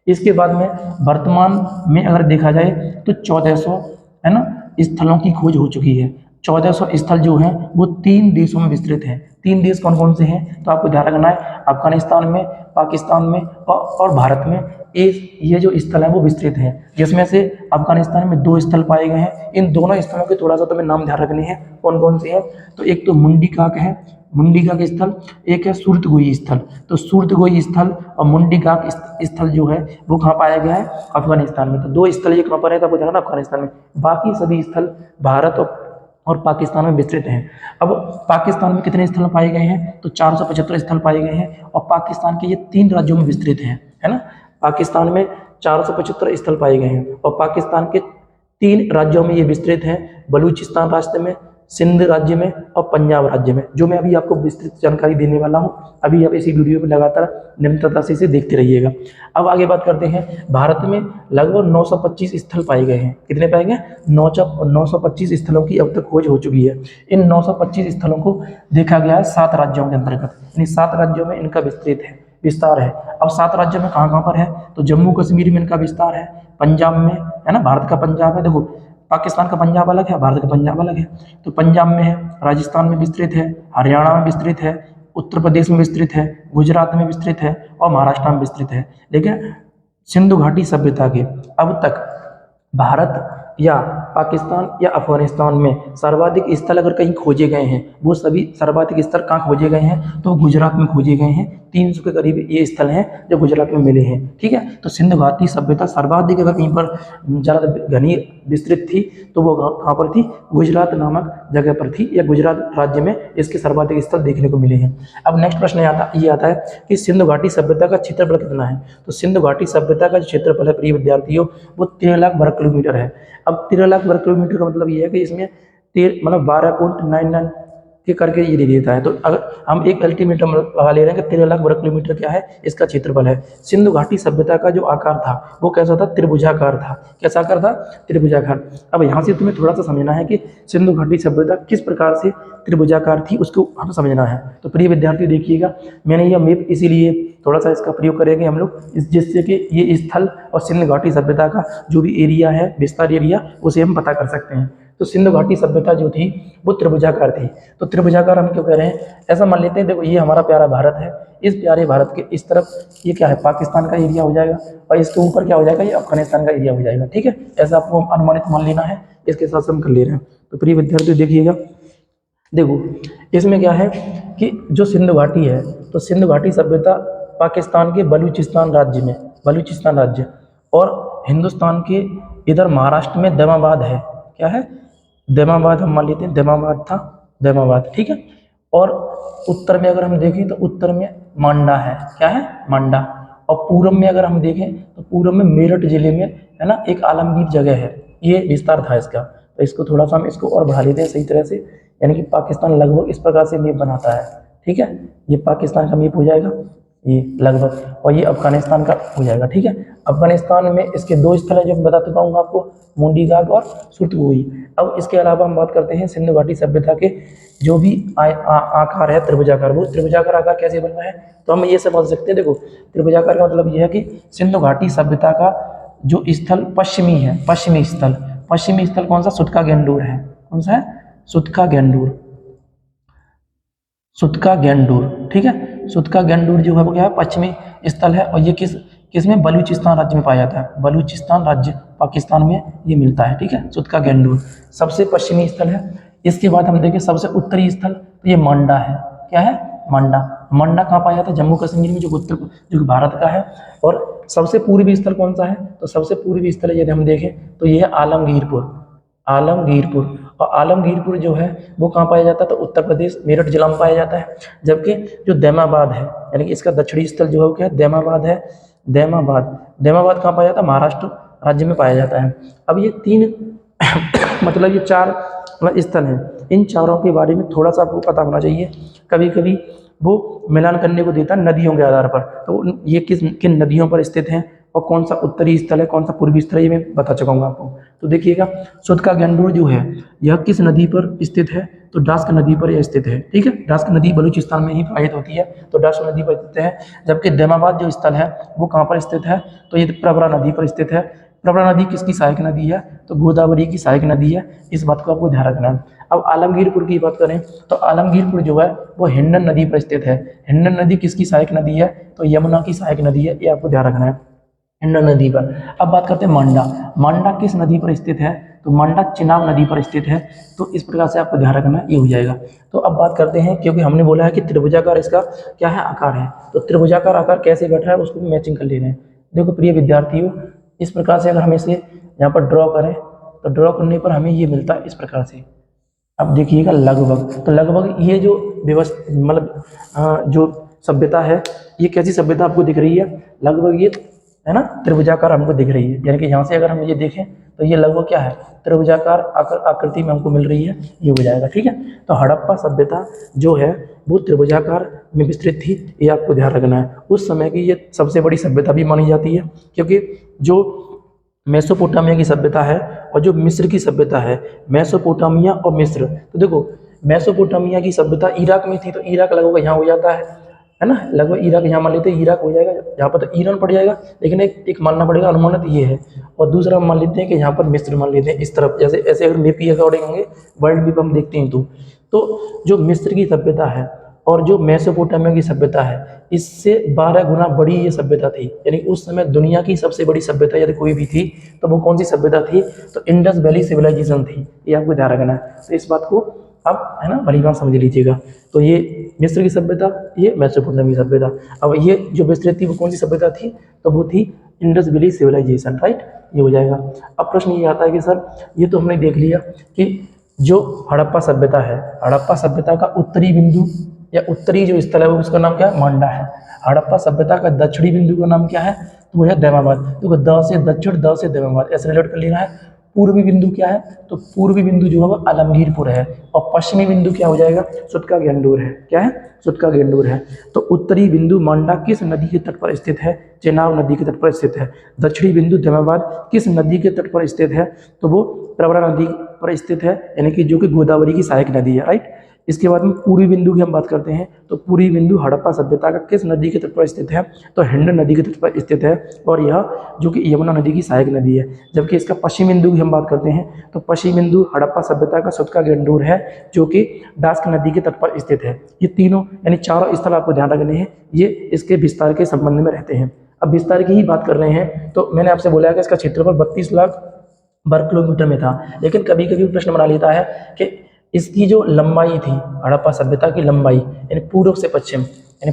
इसके बाद में वर्तमान में अगर देखा जाए तो 1400 है ना स्थलों की खोज हो चुकी है। 1400 स्थल जो हैं वो 3 देशों में विस्तृत हैं। 3 देश कौन कौन से हैं, तो आपको ध्यान रखना है अफगानिस्तान में, पाकिस्तान में और भारत में ये जो स्थल है वो विस्तृत हैं, जिसमें से अफगानिस्तान में 2 स्थल पाए गए हैं। इन दोनों स्थलों के थोड़ा सा तुम्हें नाम ध्यान रखने हैं, कौन कौन से हैं। तो एक तो मुंडी काक है मुंडीगाक स्थल, एक है सूरतगोई स्थल। तो सूरतगोई स्थल और मुंडीगाक स्थल जो है वो कहाँ पाया गया है, अफगानिस्तान में। तो दो स्थल ये कहाँ पर है, तो आपको ध्यान रखना अफगानिस्तान में, बाकी सभी स्थल भारत और पाकिस्तान में विस्तृत हैं। अब पाकिस्तान में कितने स्थल पाए गए हैं, तो 475 स्थल पाए गए हैं, और पाकिस्तान के ये 3 राज्यों में विस्तृत हैं, है ना। पाकिस्तान में 475 स्थल पाए गए हैं और पाकिस्तान के 3 राज्यों में ये विस्तृत हैं, बलूचिस्तान राज्य में, सिंध राज्य में और पंजाब राज्य में, जो मैं अभी आपको विस्तृत जानकारी देने वाला हूँ। अभी आप इसी वीडियो में लगातार निरंतरता से इसे देखते रहिएगा। अब आगे बात करते हैं, भारत में लगभग 925 स्थल पाए गए हैं। कितने पाए गए, 925 स्थलों की अब तक खोज हो चुकी है। इन 925 स्थलों को देखा गया है 7 राज्यों के अंतर्गत, यानी 7 राज्यों में इनका विस्तार है। अब 7 राज्यों में कहाँ कहाँ पर है, तो जम्मू कश्मीर में इनका विस्तार है, पंजाब में, है ना, भारत का पंजाब है, देखो पाकिस्तान का पंजाब अलग है, भारत का पंजाब अलग है, तो पंजाब में है, राजस्थान में विस्तृत है, हरियाणा में विस्तृत है, उत्तर प्रदेश में विस्तृत है, गुजरात में विस्तृत है और महाराष्ट्र में विस्तृत है। लेकिन सिंधु घाटी सभ्यता के अब तक भारत या पाकिस्तान या अफगानिस्तान में सर्वाधिक स्थल अगर कहीं खोजे गए हैं, वो सभी सर्वाधिक स्थल कहाँ खोजे गए हैं, तो गुजरात में खोजे गए हैं। 300 के करीब ये स्थल हैं जो गुजरात में मिले हैं, ठीक है। तो सिंधु घाटी सभ्यता सर्वाधिक अगर कहीं पर ज़्यादा घनी विस्तृत थी तो वो कहाँ पर थी, गुजरात नामक जगह पर थी, या गुजरात राज्य में इसके सर्वाधिक स्थल देखने को मिले हैं। अब नेक्स्ट प्रश्न ये आता है कि सिंधु घाटी सभ्यता का क्षेत्रफल कितना है। तो सिंधु घाटी सभ्यता का जो क्षेत्रफल है प्रिय विद्यार्थियों, वो 13 लाख वर्ग किलोमीटर है। अब 13 लाख वर्ग किलोमीटर का मतलब ये है कि इसमें 12.99 के करके ये दे देता है। तो अगर हम एक अल्टीमेटम लगा ले रहे हैं कि 13 लाख वर्ग किलोमीटर क्या है, इसका क्षेत्रफल है। सिंधु घाटी सभ्यता का जो आकार था वो कैसा था, त्रिभुजाकार था। कैसा आकार था, त्रिभुजाकार। अब यहाँ से तुम्हें थोड़ा सा समझना है कि सिंधु घाटी सभ्यता किस प्रकार से त्रिभुजाकार थी, उसको हमें समझना है। तो प्रिय विद्यार्थी देखिएगा, मैंने यह मैप इसीलिए थोड़ा सा इसका प्रयोग करेंगे हम लोग, जिससे कि ये स्थल और सिंधु घाटी सभ्यता का जो भी एरिया है, विस्तार एरिया, उसे हम पता कर सकते हैं। तो सिंधु घाटी सभ्यता जो थी वो त्रिभुजाकार थी। तो त्रिभुजाकार हम क्यों कह रहे हैं, ऐसा मान लेते हैं, देखो ये हमारा प्यारा भारत है, इस प्यारे भारत के इस तरफ ये क्या है, पाकिस्तान का एरिया हो जाएगा, और इसके ऊपर क्या हो जाएगा, ये अफगानिस्तान का एरिया हो जाएगा, ठीक है। ऐसा आपको अनुमानित मान लेना है, इसके साथ से हम कर ले रहे हैं। तो प्रिय विद्यार्थी देखिएगा, देखो इसमें क्या है कि जो सिंधु घाटी है, तो सिंधु घाटी सभ्यता पाकिस्तान के बलूचिस्तान राज्य में, बलूचिस्तान राज्य, और हिंदुस्तान के इधर महाराष्ट्र में दैमाबाद है। क्या है, दैमाबाद हम मान लेते हैं, दैमाबाद था, दैमाबाद, ठीक है। और उत्तर में अगर हम देखें तो उत्तर में मांडा है। क्या है, मांडा। और पूर्व में अगर हम देखें तो पूर्व में मेरठ जिले में, है ना, एक आलमगीर जगह है, ये विस्तार था इसका। तो इसको थोड़ा सा हम इसको और बढ़ा लेते हैं सही तरह से, यानी कि पाकिस्तान लगभग इस प्रकार से मैप बनाता है, ठीक है। ये पाकिस्तान का मैप हो जाएगा ये लगभग, और ये अफगानिस्तान का हो जाएगा, ठीक है। अफगानिस्तान में इसके 2 स्थल हैं जो मैं बता चुका हूँ आपको, मुंडीगाग और सूरतगोई। अब इसके अलावा हम बात करते हैं सिंधु घाटी सभ्यता के जो भी आकार है त्रिभुजाकार, वो त्रिभुजाकार आकार कैसे बन रहा है, तो हम ये समझ सकते हैं। देखो त्रिभुजाकार का मतलब ये है कि सिंधु घाटी सभ्यता का जो स्थल पश्चिमी है, पश्चिमी स्थल कौन सा, सुतका गेंडूर है। कौन सा है, सुतका गेंडूर, ठीक है। सुतका गेंडूर जो है वो क्या है, पश्चिमी स्थल है, और ये किसमें, बलूचिस्तान राज्य में पाया जाता है। बलूचिस्तान राज्य पाकिस्तान में ये मिलता है, ठीक है। सुतका गेंडूर सबसे पश्चिमी स्थल है। इसके बाद हम देखें सबसे उत्तरी स्थल, तो ये मांडा है। क्या है, मांडा कहाँ पाया जाता है, जम्मू कश्मीर में, जो भारत का है। और सबसे पूर्वी स्थल कौन सा है, तो सबसे पूर्वी स्थल यदि हम देखें तो ये है आलमगीरपुर। और आलमगीरपुर जो है वो कहाँ पाया जाता है, तो उत्तर प्रदेश मेरठ जिला में पाया जाता है। जबकि जो दैमाबाद है, यानी कि इसका दक्षिणी स्थल जो है वो क्या है, दैमाबाद है। दैमाबाद कहाँ पाया जाता है, महाराष्ट्र राज्य में पाया जाता है। अब ये 3 मतलब ये 4 स्थल हैं। इन चारों के बारे में थोड़ा सा आपको पता होना चाहिए। कभी कभी वो मिलान करने को देता है नदियों के आधार पर, तो ये किन नदियों पर स्थित हैं और कौन सा उत्तरी स्थल है, कौन सा पूर्वी स्थल है, ये मैं बता चुका हूँ आपको। तो देखिएगा, सुतका गेंडूर जो है यह किस नदी पर स्थित है, तो डास्क नदी पर यह स्थित है, ठीक है। डास्क नदी बलूचिस्तान में ही प्रवाहित होती है, तो डास्क नदी पर स्थित है। जबकि दैमाबाद जो स्थल है वो कहाँ पर स्थित है, तो ये प्रवरा नदी पर स्थित है। प्रवरा नदी किसकी सहायक नदी है, तो गोदावरी की सहायक नदी है। इस बात को आपको ध्यान रखना है। अब आलमगीरपुर की बात करें तो आलमगीरपुर जो है वो हिंडन नदी पर स्थित है। हिंडन नदी किसकी सहायक नदी है, तो यमुना की सहायक नदी है, ये आपको ध्यान रखना है। हिंडन नदी पर। अब बात करते हैं मांडा। मांडा किस नदी पर स्थित है? तो मांडा चिनाब नदी पर स्थित है। तो इस प्रकार से आपको ध्यान रखना, ये हो जाएगा। तो अब बात करते हैं, क्योंकि हमने बोला है कि त्रिभुजाकार इसका क्या है, आकार है, तो त्रिभुजाकार आकार कैसे बैठ रहा है उसको मैचिंग कर ले रहे हैं। देखो प्रिय विद्यार्थियों, इस प्रकार से अगर हम इसे यहाँ पर ड्रॉ करें तो ड्रॉ करने पर हमें ये मिलता है इस प्रकार से। अब देखिएगा लगभग, तो लगभग ये जो व्यवस्था मतलब जो सभ्यता है, ये कैसी सभ्यता आपको दिख रही है? लगभग ये है ना त्रिभुजाकार हमको दिख रही है, यानी कि यहाँ से अगर हम ये देखें तो ये लगभग क्या है, त्रिभुजाकार आकृति में हमको मिल रही है, ये हो जाएगा। ठीक है, तो हड़प्पा सभ्यता जो है वो त्रिभुजाकार में विस्तृत थी, ये आपको ध्यान रखना है। उस समय की ये सबसे बड़ी सभ्यता भी मानी जाती है, क्योंकि जो मेसोपोटामिया की सभ्यता है और जो मिस्र की सभ्यता है, मेसोपोटामिया और मिस्र, तो देखो मेसोपोटामिया की सभ्यता इराक में थी, तो इराक लगभग यहाँ हो जाता है ना, लगभग इराक यहाँ मान लेते हैं, इराक हो जाएगा, यहाँ पर तो ईरान पड़ जाएगा, लेकिन एक मानना पड़ेगा, अनुमानित ये है। और दूसरा हम मान लेते हैं कि यहाँ पर मिस्र मान लेते हैं इस तरफ, जैसे ऐसे अगर मैप के अकॉर्डिंग होंगे, वर्ल्ड मैप हम देखते हैं तो जो मिस्र की सभ्यता है और जो मेसोपोटामिया की सभ्यता है, इससे 12 गुना बड़ी ये सभ्यता थी। यानी उस समय दुनिया की सबसे बड़ी सभ्यता यदि कोई भी थी तो वो कौन सी सभ्यता थी? तो इंडस वैली सिविलाइजेशन थी, ये आपको ध्यान रखना है। तो इस बात को आप है ना भली बात समझ लीजिएगा। तो ये मिस्र की सभ्यता, ये मेसोपोटामिया की सभ्यता। अब ये जो विस्तृत थी वो कौन सी सभ्यता थी? तो वो थी इंडस वैली सिविलाइजेशन, राइट, ये हो जाएगा। अब प्रश्न ये आता है कि सर ये तो हमने देख लिया कि जो हड़प्पा सभ्यता है, हड़प्पा सभ्यता का उत्तरी बिंदु या उत्तरी जो स्थल है वो उसका नाम क्या है? मांडा है। हड़प्पा सभ्यता का दक्षिणी बिंदु का नाम क्या है? तो वो है दैमाबाद। तो द से दक्षिण, द से दैमाबाद, ऐसे रिलेट कर लेना है। पूर्वी बिंदु क्या है? तो पूर्वी बिंदु जो है वो आलमगीरपुर है, और पश्चिमी बिंदु क्या हो जाएगा? सुटका गेंडूर है। क्या है? सुटका गेंडूर है। तो उत्तरी बिंदु मांडा किस नदी के तट पर स्थित है? चेनाब नदी के तट पर स्थित है। दक्षिणी बिंदु दैमाबाद किस नदी के तट पर स्थित है? तो वो प्रवरा नदी पर स्थित है, यानी कि जो कि गोदावरी की सहायक नदी है, राइट। इसके बाद में पूर्वी बिंदु की हम बात करते हैं, तो पूर्वी बिंदु हड़प्पा सभ्यता का किस नदी के तट पर स्थित है? तो हिंड नदी के तट पर स्थित है, और यह जो कि यमुना नदी की सहायक नदी है। जबकि इसका पश्चिम बिंदु की हम बात करते हैं, तो पश्चिम बिंदु हड़प्पा सभ्यता का सुटका गेंडूर है, जो कि डास्क नदी के तट पर स्थित है। ये तीनों यानी चारों स्थल आपको ध्यान रखने हैं, ये इसके विस्तार के संबंध में रहते हैं। अब विस्तार की ही बात कर रहे हैं, तो मैंने आपसे बोला है कि इसका क्षेत्रफल 32 लाख वर्ग किलोमीटर में था, लेकिन कभी कभी प्रश्न बना लेता है कि इसकी जो लंबाई थी, हड़प्पा सभ्यता की लंबाई, यानी पूर्व से पश्चिम, यानी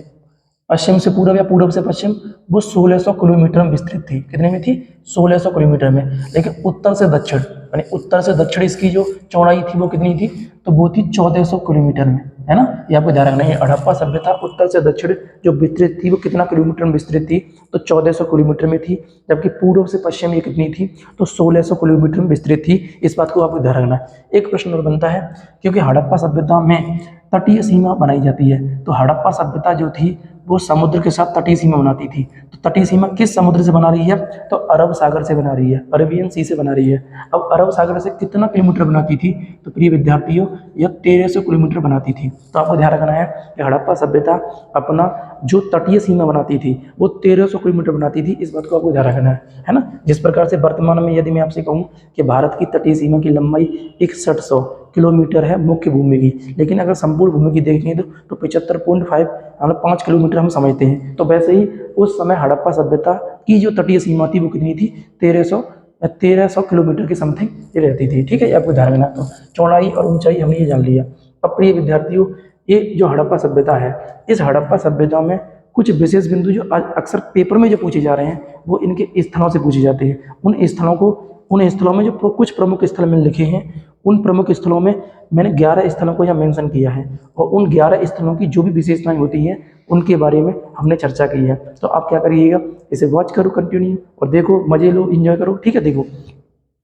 पश्चिम से पूर्व या पूर्व से पश्चिम, वो 1600 किलोमीटर में विस्तृत थी। कितने में थी? 1600 किलोमीटर में। लेकिन उत्तर से दक्षिण, यानी उत्तर से दक्षिण इसकी जो चौड़ाई थी वो कितनी थी? तो वो थी 1400 किलोमीटर में, है ना। ये आपको ध्यान रखना है। हड़प्पा सभ्यता उत्तर से दक्षिण जो विस्तृत थी वो कितना किलोमीटर में विस्तृत थी? तो 1400 किलोमीटर में थी। जबकि पूर्व से पश्चिम ये कितनी थी? तो 1600 किलोमीटर में विस्तृत थी। इस बात को आपको ध्यान रखना है। एक प्रश्न और बनता है, क्योंकि हड़प्पा सभ्यता में तटीय सीमा बनाई जाती है, तो हड़प्पा सभ्यता जो थी वो समुद्र के साथ तटीय सीमा बनाती थी। तो तटीय सीमा किस समुद्र से बना रही है? तो अरब सागर से बना रही है, अरेबियन सी से बना रही है। अब अरब सागर से कितना किलोमीटर बनाती थी? तो प्रिय विद्यार्थियों, यह 1300 किलोमीटर बनाती थी। तो आपको ध्यान रखना है कि हड़प्पा सभ्यता अपना जो तटीय सीमा बनाती थी वो 1300 किलोमीटर बनाती थी। इस बात को आपको ध्यान रखना है ना। जिस प्रकार से वर्तमान में यदि मैं आपसे कहूँ कि भारत की तटीय सीमा की लंबाई 6100 किलोमीटर है मुख्य भूमि की, लेकिन अगर संपूर्ण भूमि की देखें तो 75.5 मतलब 5 किलोमीटर हम समझते हैं। तो वैसे ही उस समय हड़प्पा सभ्यता की जो तटीय सीमा थी वो कितनी थी? 1300 किलोमीटर के समथिंग ये रहती थी। ठीक है, ये आपको ध्यान रखना। तो चौड़ाई और ऊंचाई हमने ये जान लिया। अब प्रिय विद्यार्थियों, ये जो हड़प्पा सभ्यता है, इस हड़प्पा सभ्यता में कुछ विशेष बिंदु जो अक्सर पेपर में जो पूछे जा रहे हैं वो इनके स्थलों से पूछे जाते हैं। उन स्थलों में जो कुछ प्रमुख स्थल मैंने लिखे हैं, उन प्रमुख स्थलों में मैंने 11 स्थलों को यहाँ मेंशन किया है, और उन 11 स्थलों की जो भी विशेषताएं होती हैं उनके बारे में हमने चर्चा की है। तो आप क्या करिएगा, इसे वॉच करो कंटिन्यू और देखो, मजे लो, एंजॉय करो। ठीक है, देखो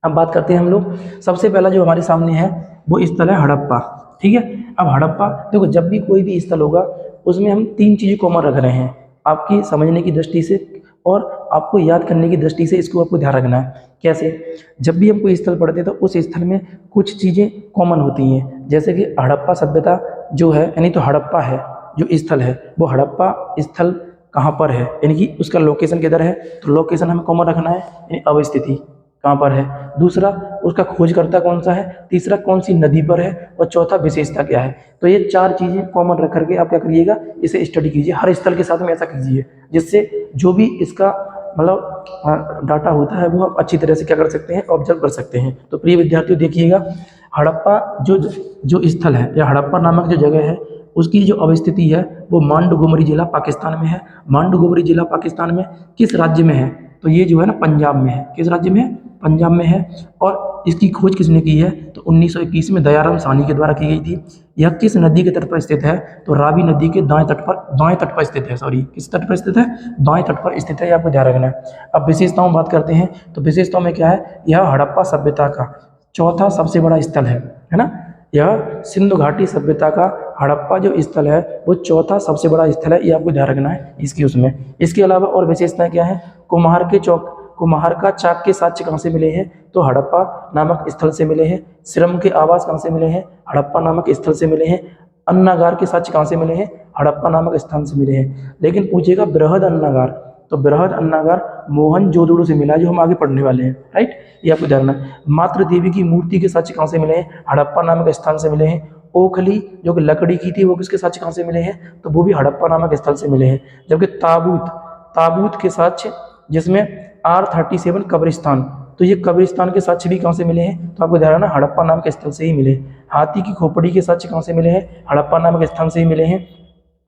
अब बात करते हैं हम लोग। सबसे पहला जो हमारे सामने है वो स्थल है हड़प्पा। ठीक है, अब हड़प्पा देखो, जब भी कोई भी स्थल होगा उसमें हम 3 चीज़ें कॉमन रख रहे हैं आपकी समझने की दृष्टि से और आपको याद करने की दृष्टि से। इसको आपको ध्यान रखना है। कैसे? जब भी हम कोई स्थल पढ़ते हैं तो उस स्थल में कुछ चीज़ें कॉमन होती हैं, जैसे कि हड़प्पा सभ्यता जो है, यानी तो हड़प्पा है जो स्थल है वो हड़प्पा स्थल कहाँ पर है, यानी कि उसका लोकेशन किधर है। तो लोकेशन हमें कॉमन रखना है, यानी अवस्थिति कहाँ पर है। दूसरा, उसका खोजकर्ता कौन सा है। तीसरा, कौन सी नदी पर है। और चौथा, विशेषता क्या है। तो ये 4 चीज़ें कॉमन रख करके आप क्या करिएगा, इसे स्टडी कीजिए। हर स्थल के साथ में ऐसा कीजिए जिससे जो भी इसका मतलब डाटा होता है वो हम अच्छी तरह से क्या कर सकते हैं, ऑब्जर्व कर सकते हैं। तो प्रिय विद्यार्थियों देखिएगा, हड़प्पा जो जो स्थल है या हड़प्पा नामक जो जगह है उसकी जो अवस्थिति है वो मांडुगुमरी जिला पाकिस्तान में है। मांडुगुमरी जिला पाकिस्तान में किस राज्य में है? तो ये जो है ना पंजाब में है। किस राज्य में है? पंजाब में है। और इसकी खोज किसने की है? तो 1921 में दयाराम साहनी के द्वारा की गई थी। यह किस नदी के तट पर स्थित है? तो रावी नदी के दाएं तट पर स्थित है। सॉरी, किस तट पर स्थित है? दाएं तट पर स्थित है, ये आपको ध्यान रखना है। अब विशेषताओं बात करते हैं, तो विशेषताओं में क्या है? यह हड़प्पा सभ्यता का चौथा सबसे बड़ा स्थल है ना। यह सिंधु घाटी सभ्यता का हड़प्पा जो स्थल है वो चौथा सबसे बड़ा स्थल है, ये आपको ध्यान रखना है इसकी उसमें। इसके अलावा और विशेषताएं क्या है? कुम्हार का चाक के साक्ष्य कहाँ से मिले हैं? तो हड़प्पा नामक स्थल से मिले हैं। श्रम के आवास कहाँ से मिले हैं? हड़प्पा नामक स्थल से मिले हैं। अन्नागार के साक्ष्य कहाँ से मिले हैं? हड़प्पा नामक स्थान से मिले हैं। लेकिन पूछेगा बृहद अन्नागार, तो बृहद अन्नागार मोहनजोदड़ो से मिला है, जो हम आगे पढ़ने वाले हैं, राइट। ये आपको ध्यान रखना है। मातृ देवी की मूर्ति के साक्ष्य कहाँ से मिले हैं? हड़प्पा नामक स्थान से मिले हैं। ओखली जो कि लकड़ी की थी वो किसके साक्ष्य कहाँ से मिले हैं? तो वो भी हड़प्पा नामक स्थल से मिले हैं। जबकि ताबूत के साक्ष्य जिसमें R37 कब्रिस्तान, तो ये कब्रिस्तान के साक्ष्य भी कहाँ से मिले हैं? तो आपको ध्यान रखना, हड़प्पा नामक स्थल से ही मिले। हाथी की खोपड़ी के साक्ष्य कहाँ से मिले हैं? हड़प्पा नामक स्थान से ही मिले हैं।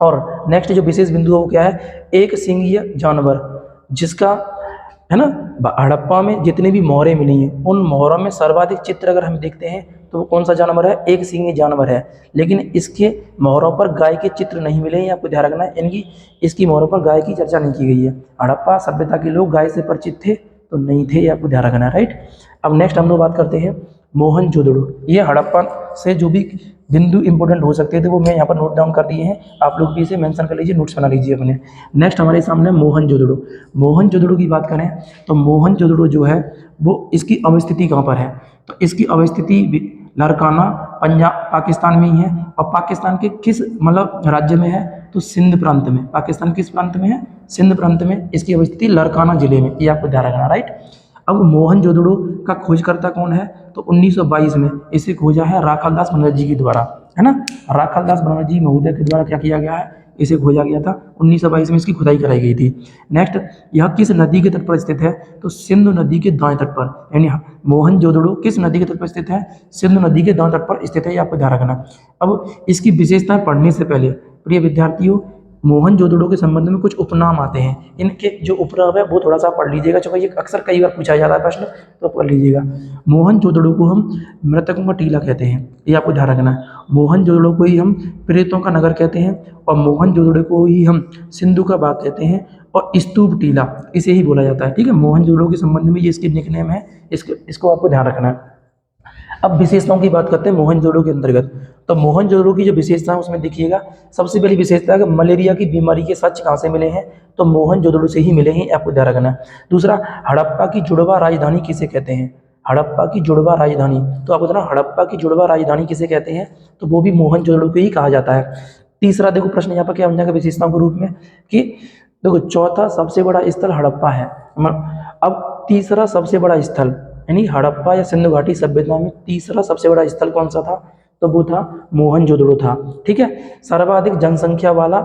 और नेक्स्ट जो विशेष बिंदु है वो क्या है? एक सिंगीय जानवर, जिसका है ना हड़प्पा में जितने भी मोहरें मिली हैं उन मोहरों में सर्वाधिक चित्र अगर हम देखते हैं तो वो कौन सा जानवर है? एक सिंगी जानवर है। लेकिन इसके मोहरों पर गाय के चित्र नहीं मिले हैं, आपको ध्यान रखना है। इनकी इसकी मोहरों पर गाय की चर्चा नहीं की गई है। हड़प्पा सभ्यता के लोग गाय से परिचित थे तो नहीं थे, ये आपको ध्यान रखना है, राइट। अब नेक्स्ट हम लोग बात करते हैं मोहनजोदड़ो। ये हड़प्पा से जो भी बिंदु इंपॉर्टेंट हो सकते थे वो मैं यहाँ पर नोट डाउन कर दिए हैं, आप लोग भी इसे मेंशन कर लीजिए, नोट्स बना लीजिए अपने। नेक्स्ट हमारे सामने मोहनजोदड़ो। मोहनजोदड़ो की बात करें तो मोहनजोदड़ो जो है वो इसकी अवस्थिति कहाँ पर है? तो इसकी अवस्थिति लरकाना पंजाब पाकिस्तान में ही है। और पाकिस्तान के किस मतलब राज्य में है? तो सिंध प्रांत में। पाकिस्तान किस प्रांत में है? सिंध प्रांत में इसकी अवस्थिति लरकाना जिले में, ये आपको ध्यान रखना, राइट। अब मोहनजोदड़ो का खोजकर्ता कौन है? तो 1922 में इसे खोजा है राखालदास बनर्जी के द्वारा, है ना। राखालदास बनर्जी महोदय के द्वारा क्या किया गया है? इसे खोजा गया था। 1922 में इसकी खुदाई कराई गई थी। नेक्स्ट, यह किस नदी के तट पर स्थित है? तो सिंधु नदी के दाएं तट पर, यानी मोहनजोदड़ो किस नदी के तट पर स्थित है? सिंधु नदी के दाएं तट पर स्थित है, ये आपको ध्यान रखना। अब इसकी विशेषताएं पढ़ने से पहले प्रिय विद्यार्थियों, मोहनजोदड़ो के संबंध में कुछ उपनाम आते हैं। इनके जो उपनाम है वो थोड़ा सा पढ़ लीजिएगा, चूंकि ये अक्सर कई बार पूछा जाता है प्रश्न, तो पढ़ लीजिएगा। मोहनजोदड़ो को हम मृतकों का टीला कहते हैं, ये आपको ध्यान रखना है। मोहनजोदड़ो को ही हम प्रेतों का नगर कहते हैं, और मोहनजोदड़ो को ही हम सिंधु का बाग कहते हैं, और स्तूप टीला इसे ही बोला जाता है, ठीक है। मोहनजोदड़ो के संबंध में ये इसकी निकनेम है, इसको आपको ध्यान रखना है। अब विशेषताओं की बात करते हैं मोहनजोदड़ो के अंतर्गत। तो मोहनजोदड़ो की जो विशेषता है उसमें देखिएगा, सबसे पहली विशेषता है कि मलेरिया की बीमारी के साक्ष्य कहाँ से मिले हैं? तो मोहनजोदड़ो से ही मिले हैं, आपको ध्यान रखना है। दूसरा, हड़प्पा की जुड़वा राजधानी किसे कहते हैं? हड़प्पा की जुड़वा राजधानी, तो आपको ध्यान, हड़प्पा की जुड़वा राजधानी किसे कहते हैं? तो वो भी मोहनजोदड़ो को ही कहा जाता है। तीसरा देखो प्रश्न यहाँ पर क्या बन जाएगा विशेषताओं के रूप में कि देखो चौथा सबसे बड़ा स्थल हड़प्पा है। अब तीसरा सबसे बड़ा स्थल यानी हड़प्पा या सिंधु घाटी सभ्यता में तीसरा सबसे बड़ा स्थल कौन सा था? तो वो था मोहनजोदड़ो था, ठीक है। सर्वाधिक जनसंख्या वाला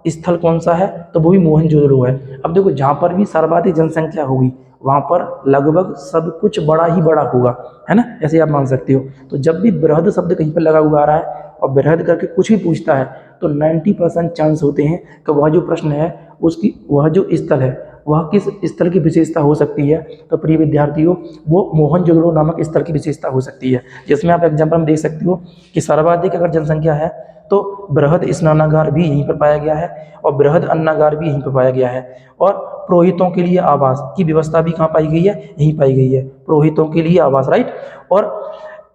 स्थल कौन सा है? तो वो भी मोहनजोदड़ो है। अब देखो जहाँ पर भी सर्वाधिक जनसंख्या होगी वहाँ पर लगभग सब कुछ बड़ा ही बड़ा होगा, है ना, ऐसे आप मान सकते हो। तो जब भी बृहद शब्द कहीं पर लगा हुआ आ रहा है और बृहद करके कुछ भी पूछता है तो 90% चांस होते हैं कि वह जो प्रश्न है उसकी वह जो स्थल है वह किस स्थल की विशेषता हो सकती है? तो प्रिय विद्यार्थियों, वो मोहनजोदड़ो नामक स्थल की विशेषता हो सकती है। जिसमें आप एग्जाम्पल में देख सकते हो कि सर्वाधिक अगर जनसंख्या है तो बृहद स्नानागार भी यहीं पर पाया गया है और बृहद अन्नागार भी यहीं पर पाया गया है। और पुरोहितों के लिए आवास की व्यवस्था भी कहाँ पाई गई है? यहीं पाई गई है, पुरोहितों के लिए आवास, राइट। और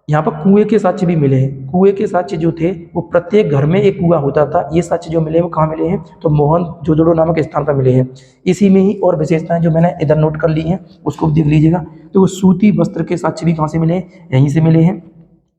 यहाँ पर कुएं के साक्ष्य भी मिले हैं। कुएं के साक्ष्य जो थे वो प्रत्येक घर में एक कुआं होता था। ये साक्ष्य जो मिले वो कहाँ मिले हैं? तो मोहनजोदड़ो नामक स्थान पर मिले हैं। इसी में ही और विशेषताएं जो मैंने इधर नोट कर ली हैं उसको भी देख लीजिएगा। तो वो सूती वस्त्र के साक्ष्य भी कहाँ से मिले हैं? यहीं से मिले हैं।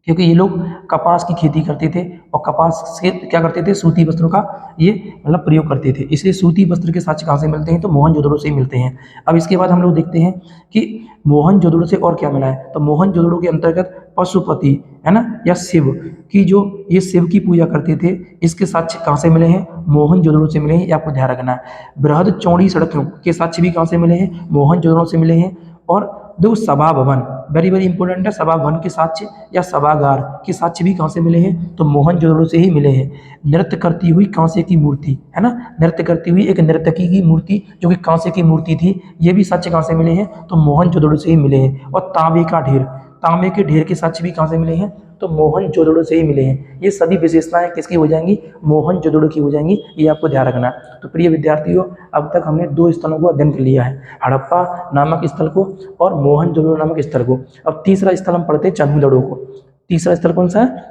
क्योंकि ये लोग कपास की खेती करते थे और कपास से क्या करते थे, सूती वस्त्रों का ये मतलब प्रयोग करते थे। इसलिए सूती वस्त्र के साक्ष्य कहाँ से मिलते हैं, तो मोहनजोदड़ो से ही मिलते हैं। अब इसके बाद हम लोग देखते हैं कि मोहनजोदड़ो से और क्या मिला है, तो मोहनजोदड़ो के अंतर्गत पशुपति है ना, या शिव की जो ये शिव की पूजा करते थे, इसके साक्ष्य कहाँ से मिले हैं, मोहनजोदड़ो से मिले हैं। ये आपको ध्यान रखना है। बृहद चौड़ी सड़कों के साक्ष्य भी कहाँ से मिले हैं, मोहनजोदड़ो से मिले हैं। और देखो सभा भवन, वेरी वेरी इंपॉर्टेंट है, सभा भवन के साक्ष्य या सभागार के साक्ष्य भी कहाँ से मिले हैं, तो मोहनजोदड़ो से ही मिले हैं। नृत्य करती हुई कांसे की मूर्ति है ना, नृत्य करती हुई एक नर्तकी की मूर्ति जो कि कांसे की मूर्ति थी, ये भी साक्ष्य कहाँ से मिले हैं, तो मोहनजोदड़ो से ही मिले हैं। और तांबे का ढेर, तांबे के ढेर के साक्ष्य भी कहाँ से मिले हैं, तो मोहनजोदड़ो से ही मिले हैं। ये सभी विशेषताएं किसकी हो जाएंगी, मोहनजोदड़ो की हो जाएंगी, ये आपको ध्यान रखना है। तो प्रिय विद्यार्थियों, अब तक हमने 2 स्थलों को अध्ययन कर लिया है, हड़प्पा नामक स्थल को और मोहनजोदड़ो नामक स्थल को। अब तीसरा स्थल हम पढ़ते हैं चन्हुदड़ो को। तीसरा स्थल कौन सा है,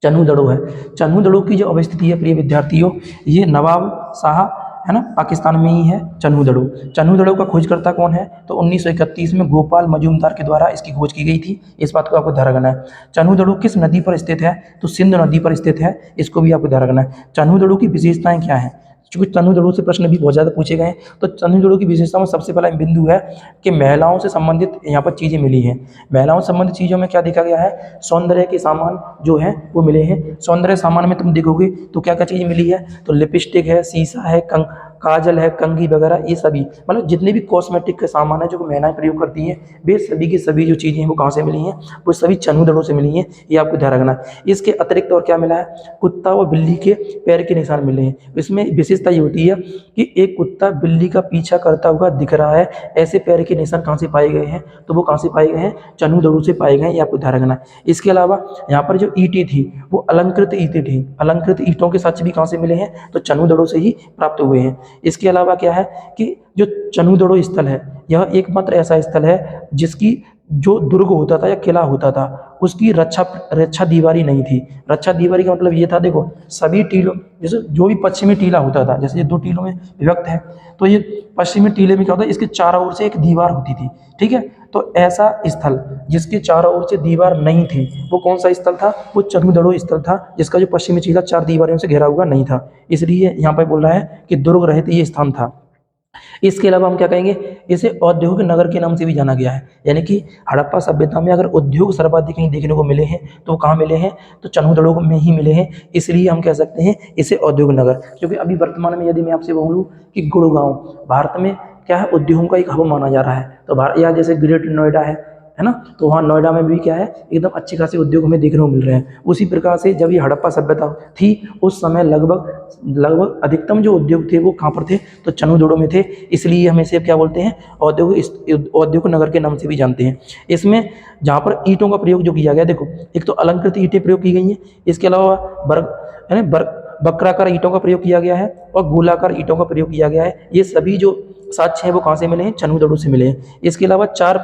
चन्हुदड़ो है। चन्हुदड़ो की जो अवस्थिति है प्रिय विद्यार्थियों, ये नवाब शाह है ना, पाकिस्तान में ही है चन्हुदड़ो। चन्हुदड़ो का खोजकर्ता कौन है, तो 1931 में गोपाल मजूमदार के द्वारा इसकी खोज की गई थी। इस बात को आपको ध्यान रखना है। चन्हुदड़ो किस नदी पर स्थित है, तो सिंध नदी पर स्थित है, इसको भी आपको ध्यान रखना है। चन्हुदड़ो की विशेषताएं क्या है, क्योंकि चन्हुदड़ो से प्रश्न भी बहुत ज़्यादा पूछे गए हैं। तो चन्हुदड़ो की विशेषता में सबसे पहला बिंदु है कि महिलाओं से संबंधित यहाँ पर चीज़ें मिली हैं। महिलाओं से संबंधित चीज़ों में क्या देखा गया है, सौंदर्य के सामान जो है वो मिले हैं। सौंदर्य सामान में तुम देखोगे तो क्या क्या चीज़ें मिली है, तो लिपस्टिक है, शीशा है, काजल है, कंघी वगैरह, ये सभी मतलब जितने भी कॉस्मेटिक के सामान है जो महिलाएं प्रयोग करती हैं, वे सभी की सभी जो चीज़ें हैं वो कहाँ से मिली हैं, वो सभी चन्हुदड़ो से मिली हैं। ये आपको ध्यान रखना है। इसके अतिरिक्त और क्या मिला है, कुत्ता और बिल्ली के पैर के निशान मिले हैं। इसमें विशेषता ये होती है कि एक कुत्ता बिल्ली का पीछा करता हुआ दिख रहा है, ऐसे पैर के निशान कहाँ से पाए गए हैं, तो वो कहाँ से पाए गए हैं, चन्हुदड़ो से पाए गए हैं। ये आपको ध्यान रखना है। इसके अलावा यहाँ पर जो ईंटें थी वो अलंकृत ईंटें थी, अलंकृत ईंटों के साक्ष्य भी कहाँ से मिले हैं, तो चन्हुदड़ो से ही प्राप्त हुए हैं। इसके अलावा क्या है कि जो चन्हुदड़ो स्थल है, यह एकमात्र ऐसा स्थल है जिसकी जो दुर्ग होता था या किला होता था, उसकी रक्षा दीवारी नहीं थी। रक्षा दीवारी का मतलब ये था, देखो सभी टीलों, जैसे जो भी पश्चिमी टीला होता था, जैसे ये 2 टीलों में विभक्त है, तो ये पश्चिमी टीले में क्या होता है, इसके चारों ओर से एक दीवार होती थी, ठीक है। तो ऐसा स्थल जिसके चारों ओर से दीवार नहीं थी, वो कौन सा स्थल था, वो चन्हुदड़ो स्थल था, जिसका जो पश्चिमी टीला 4 दीवारों से घिरा हुआ नहीं था। इसलिए यहाँ पर बोल रहा है कि दुर्ग रहित ये स्थान था। इसके अलावा हम क्या कहेंगे, इसे औद्योगिक नगर के नाम से भी जाना गया है। यानी कि हड़प्पा सभ्यता में अगर उद्योग सर्वाधिक कहीं देखने को मिले हैं तो वो कहाँ मिले हैं, तो चन्हुदड़ो में ही मिले हैं। इसलिए हम कह सकते हैं इसे औद्योगिक नगर। क्योंकि अभी वर्तमान में यदि मैं आपसे बोलूँ कि गुड़गांव भारत में क्या है, उद्योगों का एक हब माना जा रहा है, तो भारत या जैसे ग्रेट नोएडा है ना, तो वहाँ नोएडा में भी क्या है, एकदम अच्छे खासे उद्योग हमें देखने को मिल रहे हैं। उसी प्रकार से जब ये हड़प्पा सभ्यता थी उस समय लगभग अधिकतम जो उद्योग थे वो कहाँ पर थे, तो चन्हुदड़ो में थे। इसलिए हम इसे क्या बोलते हैं, औद्योगिक नगर के नाम से भी जानते हैं। इसमें जहाँ पर ईंटों का प्रयोग जो किया गया, देखो एक तो अलंकृत ईंटें प्रयोग की गई हैं, इसके अलावा वक्राकार ईंटों का प्रयोग किया गया है और गोलाकार ईंटों का प्रयोग किया गया है। ये सभी जो साक्ष्य हैं वो कहाँ से मिले हैं, चन्हुदड़ो से मिले हैं। इसके अलावा 4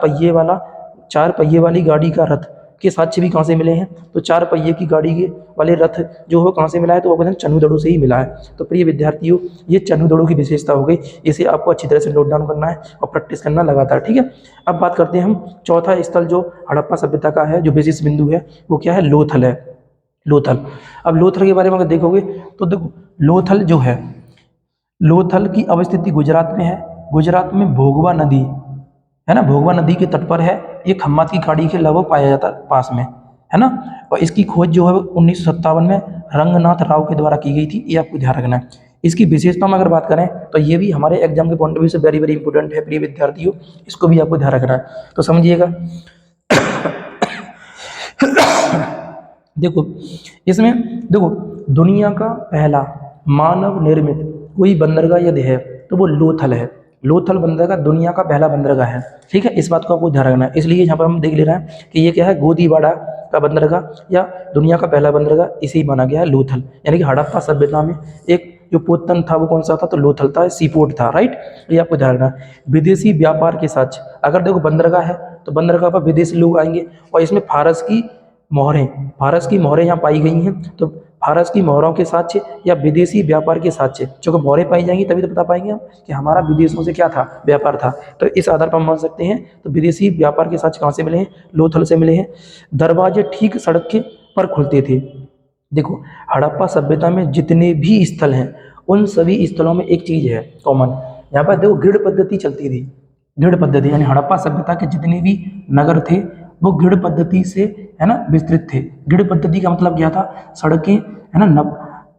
पहिए वाली गाड़ी का रथ के साक्ष्य भी कहाँ से मिले हैं, तो 4 पहिए की गाड़ी के वाले रथ जो है कहाँ से मिला है, तो वो कहते हैं चन्हुदड़ो से ही मिला है। तो प्रिय विद्यार्थियों, ये चन्हुदड़ो की विशेषता हो गई। इसे आपको अच्छी तरह से नोट डाउन करना है और प्रैक्टिस करना लगातार, ठीक है। अब बात करते हैं हम चौथा स्थल जो हड़प्पा सभ्यता का है, जो विशेष बिंदु है, वो क्या है, लोथल है। लोथल, अब लोथल के बारे में अगर देखोगे तो देखो लोथल जो है, लोथल की अवस्थिति गुजरात में है। गुजरात में भोगवा नदी है ना, भोगवा नदी के तट पर है। ये खम्मात की खाड़ी के लगभग पाया जाता है पास में, है ना। और इसकी खोज जो है 1957 में रंगनाथ राव के द्वारा की गई थी। ये आपको ध्यान रखना है। इसकी विशेषता में अगर बात करें तो ये भी हमारे एग्जाम के पॉइंट ऑफ व्यू से वेरी वेरी इंपॉर्टेंट है प्रिय विद्यार्थियों, इसको भी आपको ध्यान रखना है। तो समझिएगा देखो इसमें देखो, दुनिया का पहला मानव निर्मित कोई बंदरगाह यदि है तो वो लोथल है। लोथल बंदरगाह दुनिया का पहला बंदरगाह है, ठीक है। इस बात को आपको ध्यान रखना है। इसलिए यहाँ पर हम देख ले रहे हैं कि ये क्या है, गोदीवाड़ा का बंदरगाह या दुनिया का पहला बंदरगाह इसे ही माना गया है, लोथल। यानी कि हड़प्पा सभ्यता में एक जो पोतन था वो कौन सा था, तो लोथल था, सीपोर्ट था, राइट। ये आपको ध्यान रखना है। विदेशी व्यापार के साथ अगर देखो बंदरगाह है तो बंदरगाह पर विदेशी लोग आएंगे और इसमें फारस की मोहरें यहाँ पाई गई हैं। तो फारस की मोहरों के साक्ष्य या विदेशी व्यापार के साक्ष्य, क्योंकि मोहरें पाई जाएंगी तभी तो बता पाएंगे हम कि हमारा विदेशों से क्या था, व्यापार था। तो इस आधार पर हम मान सकते हैं। तो विदेशी व्यापार के साक्ष्य कहाँ से मिले हैं, लोथल से मिले हैं। दरवाजे ठीक सड़क के पर खुलते थे। देखो, हड़प्पा सभ्यता में जितने भी स्थल हैं उन सभी स्थलों में एक चीज है कॉमन, यहाँ पर देखो गृह पद्धति चलती थी। गृह पद्धति यानी हड़प्पा सभ्यता के जितने भी नगर थे वो गृह पद्धति से, है ना, विस्तृत थे। गृह पद्धति का मतलब क्या था, सड़कें, है ना,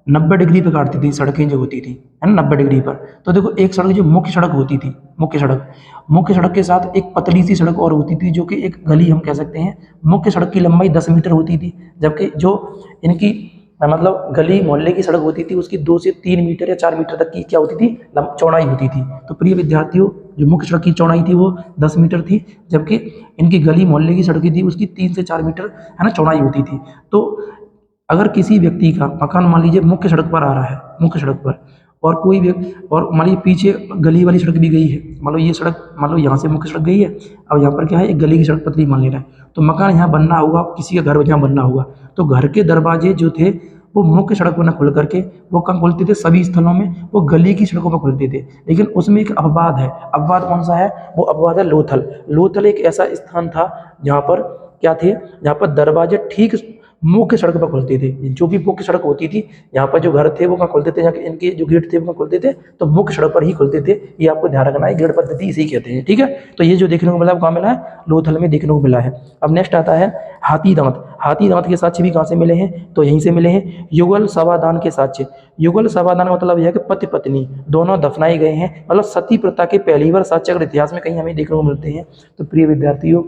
90 डिग्री पे काटती थी सड़कें जो होती थी, है ना, 90 डिग्री पर। तो देखो, एक सड़क जो मुख्य सड़क होती थी, मुख्य सड़क के साथ एक पतली सी सड़क और होती थी जो कि एक गली हम कह सकते हैं। मुख्य सड़क की लंबाई 10 मीटर होती थी, जबकि जो इनकी मतलब गली मोहल्ले की सड़क होती थी उसकी 2 से 3 मीटर या 4 मीटर तक की क्या होती थी, चौड़ाई होती थी। तो प्रिय विद्यार्थियों, जो मुख्य सड़क की चौड़ाई थी वो 10 मीटर थी, जबकि इनकी गली मोहल्ले की सड़कें थी उसकी 3 से 4 मीटर, है ना, चौड़ाई होती थी। तो अगर किसी व्यक्ति का मकान मान लीजिए मुख्य सड़क पर आ रहा है, मुख्य सड़क पर, और कोई व्यक्ति, और मान लीजिए पीछे गली वाली सड़क भी गई है, मान लो ये सड़क, मान लो यहाँ से मुख्य सड़क गई है, अब यहाँ पर क्या है, एक गली की सड़क पतली मान ले रहा है, तो मकान यहाँ बनना होगा, किसी का घर यहाँ बनना होगा, तो घर के दरवाजे जो थे वो मुख्य सड़क पर न खुल करके वो कहाँ खुलते थे, सभी स्थलों में वो गली की सड़कों पर खुलते थे। लेकिन उसमें एक अपवाद है। अपवाद कौन सा है, वो अपवाद है लोथल। लोथल एक ऐसा स्थान था जहाँ पर क्या थे, जहाँ पर दरवाजे ठीक मुख्य सड़क पर खुलते थे। जो भी मुख्य सड़क होती थी, यहाँ पर जो घर थे वो कहाँ खुलते थे, यहाँ के इनके जो गेट थे वो कहाँ खुलते थे, तो मुख्य सड़क पर ही खुलते थे। ये आपको ध्यान रखना है, गेट पद्धति इसी कहते हैं, ठीक है। तो ये जो देखने को मिला वो कहाँ मिला है, लोथल में देखने को मिला है। अब नेक्स्ट आता है हाथी दांत। हाथी दांत के साक्ष्य भी कहाँ से मिले हैं, तो यहीं से मिले हैं। युगल सवादान के साक्ष्य। युगल सवादान का मतलब यह है कि पति पत्नी दोनों दफनाए गए हैं, मतलब सती प्रथा के पहली बार साक्ष्य अगर इतिहास में कहीं हमें देखने को मिलते हैं तो प्रिय विद्यार्थियों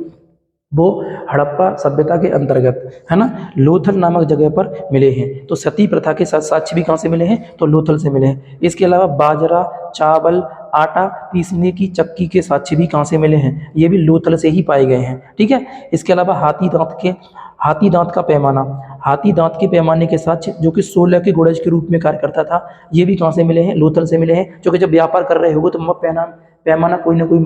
वो हड़प्पा सभ्यता के अंतर्गत, है ना, लोथल नामक जगह पर मिले हैं। तो सती प्रथा के साक्ष्य भी कहाँ से मिले हैं, तो लोथल से मिले हैं। इसके अलावा बाजरा, चावल, आटा पीसने की चक्की के साक्ष्य भी कहाँ से मिले हैं, ये भी लोथल से ही पाए गए हैं, ठीक है। इसके अलावा हाथी दांत का पैमाना, हाथी दांत के पैमाने के साक्ष्य जो कि 16 के गुड़ज के रूप में कार्य करता था, ये भी कहाँ से मिले हैं, लोथल से मिले हैं। जो कि जब व्यापार कर रहे होगे तो पैमाना कोई ना कोई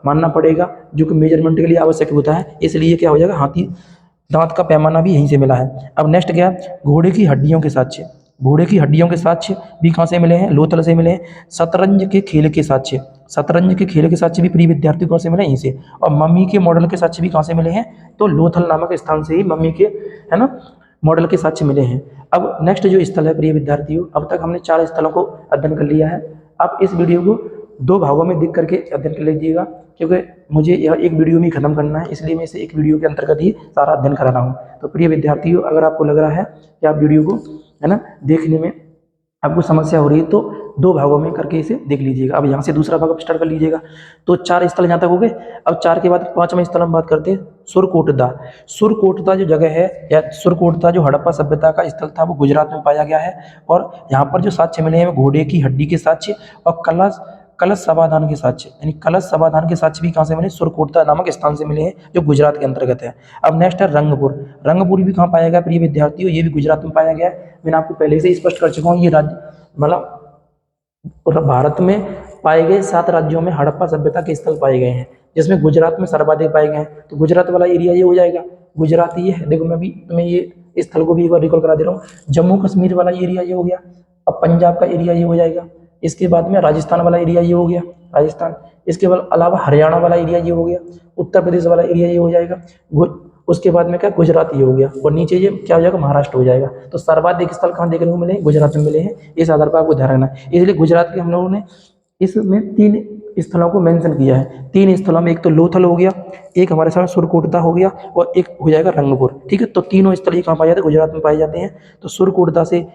मानना पड़ेगा, जो कि मेजरमेंट के लिए आवश्यक होता है, इसलिए क्या हो जाएगा, हाथी दांत का पैमाना भी यहीं से मिला है। अब नेक्स्ट क्या, घोड़े की हड्डियों के साक्ष्य। घोड़े की हड्डियों के साक्ष्य भी कहाँ से मिले हैं, लोथल से मिले हैं। शतरंज के खेल के साक्ष्य, शतरंज के खेल के साक्ष्य भी प्रिय विद्यार्थी कहाँ से मिले, यहीं से। और मम्मी के मॉडल के साक्ष्य भी कहाँ से मिले हैं, तो लोथल नामक स्थान से ही मम्मी के, है ना, मॉडल के साक्ष्य मिले हैं। अब नेक्स्ट जो स्थल है प्रिय विद्यार्थियों, अब तक हमने 4 स्थलों को अध्ययन कर लिया है। अब इस वीडियो को 2 भागों में दिख करके अध्ययन कर लीजिएगा, क्योंकि मुझे यह एक वीडियो में खत्म करना है, इसलिए मैं इसे एक वीडियो के अंतर्गत ही सारा अध्ययन करा रहा हूँ। तो प्रिय विद्यार्थियों, अगर आपको लग रहा है कि आप वीडियो को, है ना, देखने में आपको समस्या हो रही है तो 2 भागों में करके इसे देख लीजिएगा। अब यहाँ से दूसरा भाग स्टार्ट कर लीजिएगा। तो 4 स्थल यहाँ तक हो गए। अब 4 के बाद 5वां स्थल हम बात करते हैं, सुरकोटदा। सुरकोटदा जो जगह है, या सुरकोटदा जो हड़प्पा सभ्यता का स्थल था, वो गुजरात में पाया गया है। और यहाँ पर जो साक्ष्य मिले हैं घोड़े की हड्डी के साक्ष्य और कलश समाधान के साक्ष्य, यानी कलश समाधान के साक्ष्य भी कहाँ से मिले, सुरकोटदा नामक स्थान से मिले हैं, जो गुजरात के अंतर्गत है। अब नेक्स्ट है रंगपुर। रंगपुर भी कहाँ पाया गया प्रिय विद्यार्थियों, ये भी गुजरात में पाया गया है। मैंने आपको पहले से स्पष्ट कर चुका हूँ, ये राज्य मतलब भारत में पाए गए 7 राज्यों में हड़प्पा सभ्यता के स्थल पाए गए हैं, जिसमें गुजरात में सर्वाधिक पाए गए हैं। तो गुजरात वाला एरिया ये हो जाएगा, गुजरात ये है। देखो मैं भी तुम्हें ये स्थल को भी एक बार रिकॉल करा दे रहा हूँ। जम्मू कश्मीर वाला एरिया ये हो गया। अब पंजाब का एरिया ये हो जाएगा। इसके बाद में राजस्थान वाला एरिया ये हो गया, राजस्थान। इसके अलावा हरियाणा वाला एरिया ये हो गया, उत्तर प्रदेश वाला एरिया ये हो जाएगा, उसके बाद में क्या, गुजरात ये हो गया, और नीचे ये क्या हो जाएगा, महाराष्ट्र हो जाएगा। तो सर्वाधिक स्थल कहाँ देखने को मिले, गुजरात में मिले हैं। इस आधार पर आपको ध्यान रखना है। इसलिए गुजरात के हम लोगों ने इसमें 3 स्थलों को मेंशन किया है। 3 स्थलों में एक तो लोथल हो गया, एक हमारे साथ सुरकोटदा हो गया, और एक हो जाएगा रंगपुर, ठीक है। तो तीनों स्थल ये कहाँ पाए जाते हैं, गुजरात में पाए जाते हैं। तो सुरकोटदा से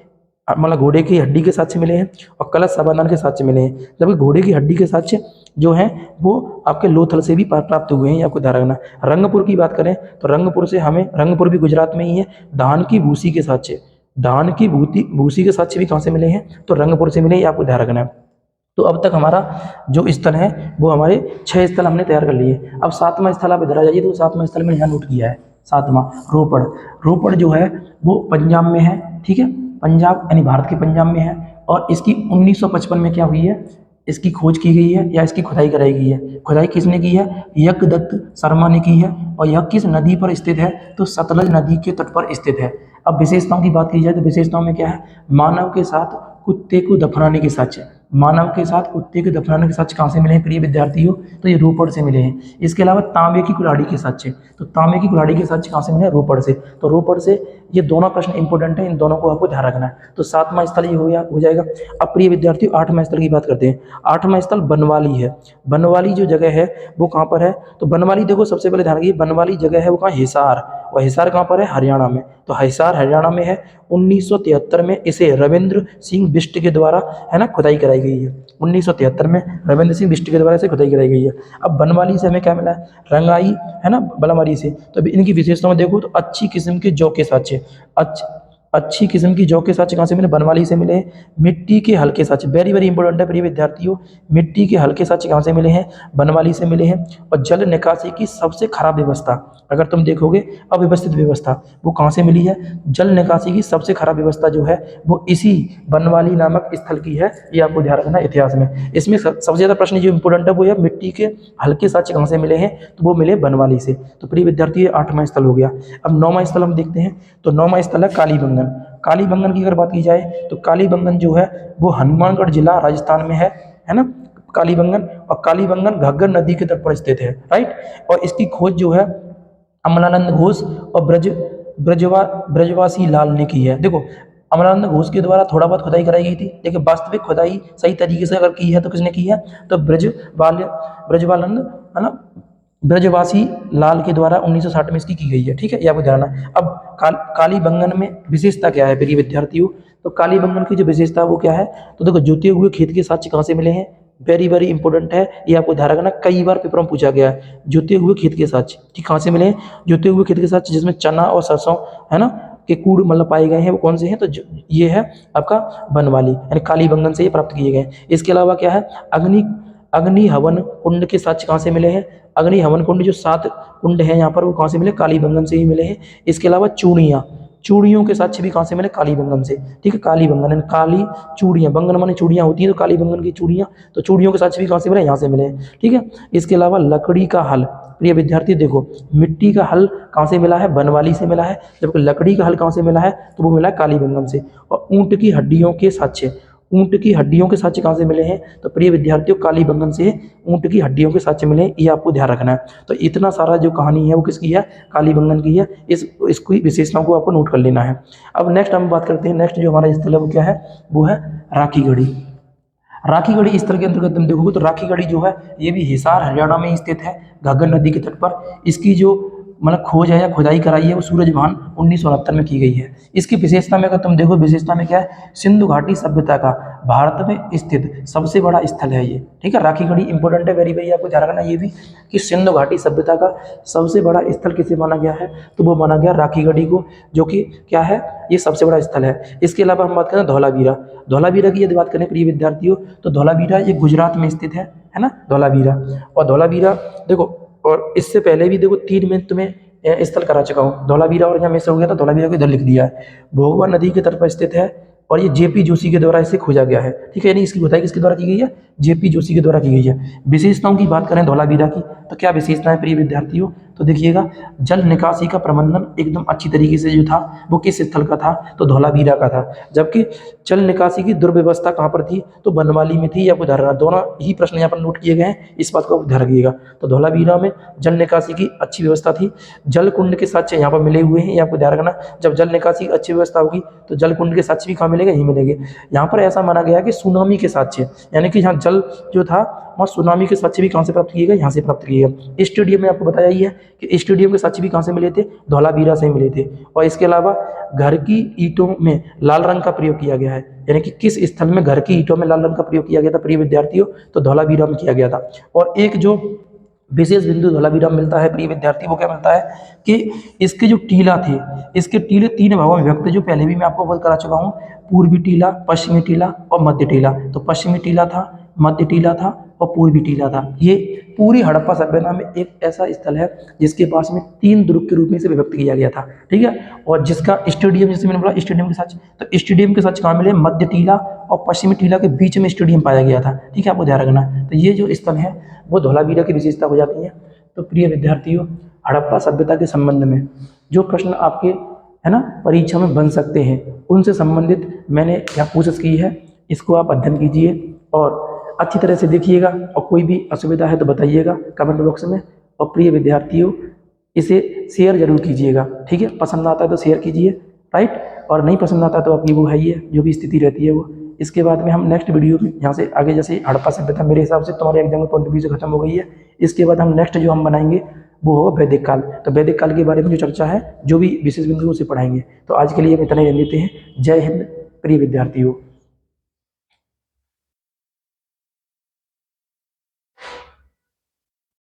मतलब घोड़े की हड्डी के साक्ष्य मिले हैं और कलश समाधान के साक्ष्य मिले हैं, जबकि घोड़े की हड्डी के साक्ष्य जो हैं वो आपके लोथल से भी प्राप्त हुए हैं, ये आपको ध्यान रखना। रंगपुर की बात करें तो रंगपुर भी गुजरात में ही है। धान की भूसी के साक्ष्य, धान की भूसी के साक्ष्य भी कहाँ से मिले हैं, तो रंगपुर से मिले, ये आपको ध्यान रखना है। तो अब तक हमारा जो स्थल है वो हमारे 6 स्थल हमने तैयार कर लिए। अब 7वां स्थल आप इधर आ जाइए। तो 7वां स्थल मैंने यहाँ नोट किया है, 7वां रोपड़। रोपड़ जो है वो पंजाब में है, ठीक है, पंजाब यानी भारत के पंजाब में है। और इसकी 1955 में क्या हुई है, इसकी खोज की गई है या इसकी खुदाई कराई गई है? खुदाई किसने की है? यज्ञदत्त शर्मा ने की है। और यह किस नदी पर स्थित है? तो सतलज नदी के तट पर स्थित है। अब विशेषताओं की बात की जाए तो विशेषताओं में क्या है? मानव के साथ कुत्ते को दफनाने के साक्ष्य। मानव के साथ कुत्ते के दफनाने के साक्ष्य कहाँ से मिले हैं प्रिय विद्यार्थियों? तो ये रोपड़ से मिले हैं। इसके अलावा तांबे की कुल्हाड़ी के साक्ष्य, तो तांबे की कुल्हाड़ी के साक्ष्य कहाँ से मिले हैं? रोपड़ से। तो रोपड़ से ये दोनों प्रश्न इंपॉर्टेंट है, इन दोनों को आपको ध्यान रखना है। तो 7वां स्थल ये हो जाएगा। अब प्रिय विद्यार्थियों 8वां स्थल की बात करते हैं। 8वां स्थल बनवाली है। बनवाली जो जगह है वो कहाँ पर है? तो बनवाली देखो सबसे पहले ध्यान रखिए, बनवाली जगह है वो कहाँ? हिसार। और हिसार कहाँ पर है? हरियाणा में। तो हिसार हरियाणा में है। 1973 में इसे रविंद्र सिंह बिष्ट के द्वारा है ना खुदाई कराई गई है। 1973 में रविंद्र सिंह बिष्ट के द्वारा इसे खुदाई कराई गई है। अब बनवाली से हमें क्या मिला है? रंगाई है ना बनवाली से। तो अभी इनकी विशेषताओं में देखो तो अच्छी किस्म के जौ के साक्ष्य, अच्छी किस्म की जौ के साक्ष्य कहाँ से मिले? बनवाली से मिले। मिट्टी के हल्के साक्ष्य, वेरी वेरी इंपॉर्टेंट है प्रिय विद्यार्थियों, मिट्टी के हल्के साक्ष्य कहाँ से मिले हैं? बनवाली से मिले हैं। और जल निकासी की सबसे खराब व्यवस्था, अगर तुम देखोगे अव्यवस्थित व्यवस्था, वो कहाँ से मिली है? जल निकासी की सबसे खराब व्यवस्था जो है वो इसी बनवाली नामक स्थल की है। ये आपको ध्यान रखना इतिहास में। इसमें सबसे ज़्यादा प्रश्न जो इंपॉर्टेंट है वो है मिट्टी के हल्के साक्ष्य कहाँ से मिले हैं? तो वो मिले बनवाली से। तो प्रिय विद्यार्थी ये 8वां स्थल हो गया। अब 9वां स्थल हम देखते हैं। तो 9वां स्थल है कालीबंगन। कालीबंगन की अगर बात की जाए तो कालीबंगन जो है वो हनुमानगढ़ जिला राजस्थान में है ना कालीबंगन। और कालीबंगन घग्गर नदी के तट पर स्थित है, राइट। और इसकी खोज जो है अमलानंद घोष और ब्रजवासी लाल ने की है। देखो अमलानंद घोष के द्वारा थोड़ा बहुत खुदाई कराई गई थी, लेकिन वास्तविक खुदाई सही तरीके से अगर की है तो किसने की है? तो ब्रजवानंद है ना ब्रजवासी लाल के द्वारा 1960 में इसकी की गई है। ठीक है, ये आपको ध्यान रखना। अब कालीबंगन में विशेषता क्या है प्रिय विद्यार्थियों? तो कालीबंगन की जो विशेषता वो क्या है? तो देखो जोते हुए खेत के साक्ष्य कहाँ से मिले हैं? वेरी वेरी इंपॉर्टेंट है, ये आपको ध्यान रखना, कई बार पेपर में पूछा गया है। जोते हुए खेत के साक्ष्य ठीक कहाँ से मिले हैं? जोते हुए खेत के साक्ष्य जिसमें चना और सरसों है ना के कूड़ मतलब पाए गए हैं, वो कौन से हैं? तो ये है आपका बनवाली यानी कालीबंगन से ये प्राप्त किए गए। इसके अलावा क्या है? अग्नि हवन कुंड के साक्ष्य कहाँ से मिले हैं? अग्नि हवन कुंड जो 7 कुंड हैं यहाँ पर वो कहाँ से मिले? कालीबंगन से ही मिले हैं। इसके अलावा चूड़ियों के साक्ष्य भी कहाँ से मिले? कालीबंगन से। ठीक है, कालीबंगन यानी काली चूड़ियाँ, बंगन माने चूड़ियाँ होती हैं तो कालीबंगन की चूड़ियाँ, तो चूड़ियों के साक्ष्य भी कहाँ से मिले? यहाँ से मिले हैं। ठीक है, इसके अलावा लकड़ी का हल, प्रिय विद्यार्थी देखो मिट्टी का हल कहाँ से मिला है? बनवाली से मिला है, जबकि लकड़ी का हल कहाँ से मिला है? तो वो मिला है कालीबंगन से। और ऊँट की हड्डियों के साक्ष्य, ऊँट की हड्डियों के साक्ष्य कहाँ से मिले हैं? तो प्रिय विद्यार्थियों कालीबंगन से ऊँट की हड्डियों के साक्ष्य मिले हैं, ये आपको ध्यान रखना है। तो इतना सारा जो कहानी है वो किसकी है? कालीबंगन की है। इसकी विशेषताओं को आपको नोट कर लेना है। अब नेक्स्ट हम बात करते हैं, नेक्स्ट जो हमारा स्थल है वो क्या है? वो है राखीगढ़ी। राखीगढ़ी इस तरह के अंतर्गत तुम देखोगे तो राखीगढ़ी जो है ये भी हिसार हरियाणा में स्थित है, घग्गर नदी के तट पर। इसकी जो मतलब खोज है या खुदाई कराई है वो सूरजभान 1969 में की गई है। इसकी विशेषता में अगर तुम देखो, विशेषता में क्या है? सिंधु घाटी सभ्यता का भारत में स्थित सबसे बड़ा स्थल है ये। ठीक है, राखीगढ़ी इंपॉर्टेंट है, वेरी वेरी आपको ध्यान रखना ये भी कि सिंधु घाटी सभ्यता का सबसे बड़ा स्थल किसे माना गया है? तो वो माना गया राखीगढ़ी को, जो कि क्या है? ये सबसे बड़ा स्थल है। इसके अलावा हम बात करें धौलावीरा। धौलावीरा की यदि बात करें प्रिय विद्यार्थियों तो धौलावीरा ये गुजरात में स्थित है ना धौलावीरा। और धौलावीरा देखो, और इससे पहले भी देखो 3 में तुम्हें स्थल करा चुका हूँ। धौलावीरा और यहाँ मिस हो गया था, धौलावीरा को इधर लिख दिया है। भोगवा नदी के तट पर स्थित है और ये जेपी जोशी के द्वारा इसे खोजा गया है। ठीक है, यानी इसकी खुदाई किसके द्वारा की गई है? जेपी जोशी के द्वारा की गई है। विशेषताओं की बात करें धौलावीरा की तो क्या विशेषताएं प्रिय विद्यार्थियों? तो देखिएगा जल निकासी का प्रबंधन एकदम अच्छी तरीके से जो था वो किस स्थल का था? तो धौलावीरा का था। जबकि जल निकासी की दुर्व्यवस्था कहाँ पर थी? तो बनवाली में थी। आपको ध्यान रखना, दोनों ही प्रश्न यहाँ पर नोट किए गए हैं, इस बात को ध्यान रखिएगा। तो धौलावीरा में जल निकासी की अच्छी व्यवस्था थी। जल कुंड के साक्ष्य यहाँ पर मिले हुए हैं, ये आपको ध्यान रखना। जब जल निकासी की अच्छी व्यवस्था होगी तो जल कुंड के साक्ष्य भी कहाँ मिलेंगे? यहीं मिलेंगे। यहाँ पर ऐसा माना गया कि सुनामी के साक्ष्य, यानी कि यहाँ जल जो था वहाँ सुनामी के साक्ष्य भी कहाँ से प्राप्त किए गए? यहाँ से प्राप्त किए गए। स्टेडियम में आपको बताया ही है कि स्टेडियम के साक्ष्य भी कहाँ से मिले थे? धौलावीरा से मिले थे। और इसके अलावा घर की ईंटों में लाल रंग का प्रयोग किया गया है, यानी कि किस स्थल में घर की ईंटों में लाल रंग का प्रयोग किया गया था प्रिय विद्यार्थियों? तो धौलावीरा में किया गया था। और एक जो विशेष बिंदु धौलावीरा में मिलता है प्रिय विद्यार्थी वो क्या मिलता है कि इसके जो टीला थे, इसके टीले 3 भागों में विभक्त थे, जो पहले भी मैं आपको अवगत करा चुका हूँ। पूर्वी टीला, पश्चिमी टीला और मध्य टीला। तो पश्चिमी टीला था, मध्य टीला था और पूर्वी टीला था। ये पूरी हड़प्पा सभ्यता में एक ऐसा स्थल है जिसके पास में 3 दुर्ग के रूप में इसे विभक्त किया गया था, ठीक है। और जिसका स्टेडियम, जैसे मैंने बोला स्टेडियम के सच, तो स्टेडियम के सच कहाँ मिले, मध्य टीला और पश्चिमी टीला के बीच में स्टेडियम पाया गया था, ठीक है, आपको ध्यान रखना। तो ये जो स्थल है वो धौलावीरा की विशेषता हो जाती है। तो प्रिय विद्यार्थियों, हड़प्पा सभ्यता के संबंध में जो प्रश्न आपके, है ना, परीक्षा में बन सकते हैं, उनसे संबंधित मैंने यहाँ कोशिश की है। इसको आप अध्ययन कीजिए और अच्छी तरह से देखिएगा, और कोई भी असुविधा है तो बताइएगा कमेंट बॉक्स में। और प्रिय विद्यार्थियों, इसे शेयर जरूर कीजिएगा, ठीक है। पसंद आता है तो शेयर कीजिए, राइट, और नहीं पसंद आता तो आपकी वो है ही है, जो भी स्थिति रहती है वो। इसके बाद में हम नेक्स्ट वीडियो में यहाँ से आगे, जैसे हड़प्पा सभ्यता मेरे हिसाब से तुम्हारे एग्जाम में पॉइंट ऑफ व्यू से खत्म हो गई है। इसके बाद हम नेक्स्ट जो हम बनाएंगे वो होगा वैदिक काल। तो वैदिक काल के बारे में जो चर्चा है, जो भी विशेष बिंदु उसे पढ़ाएंगे। तो आज के लिए हम इतना ही रहने देते हैं। जय हिंद प्रिय विद्यार्थियों।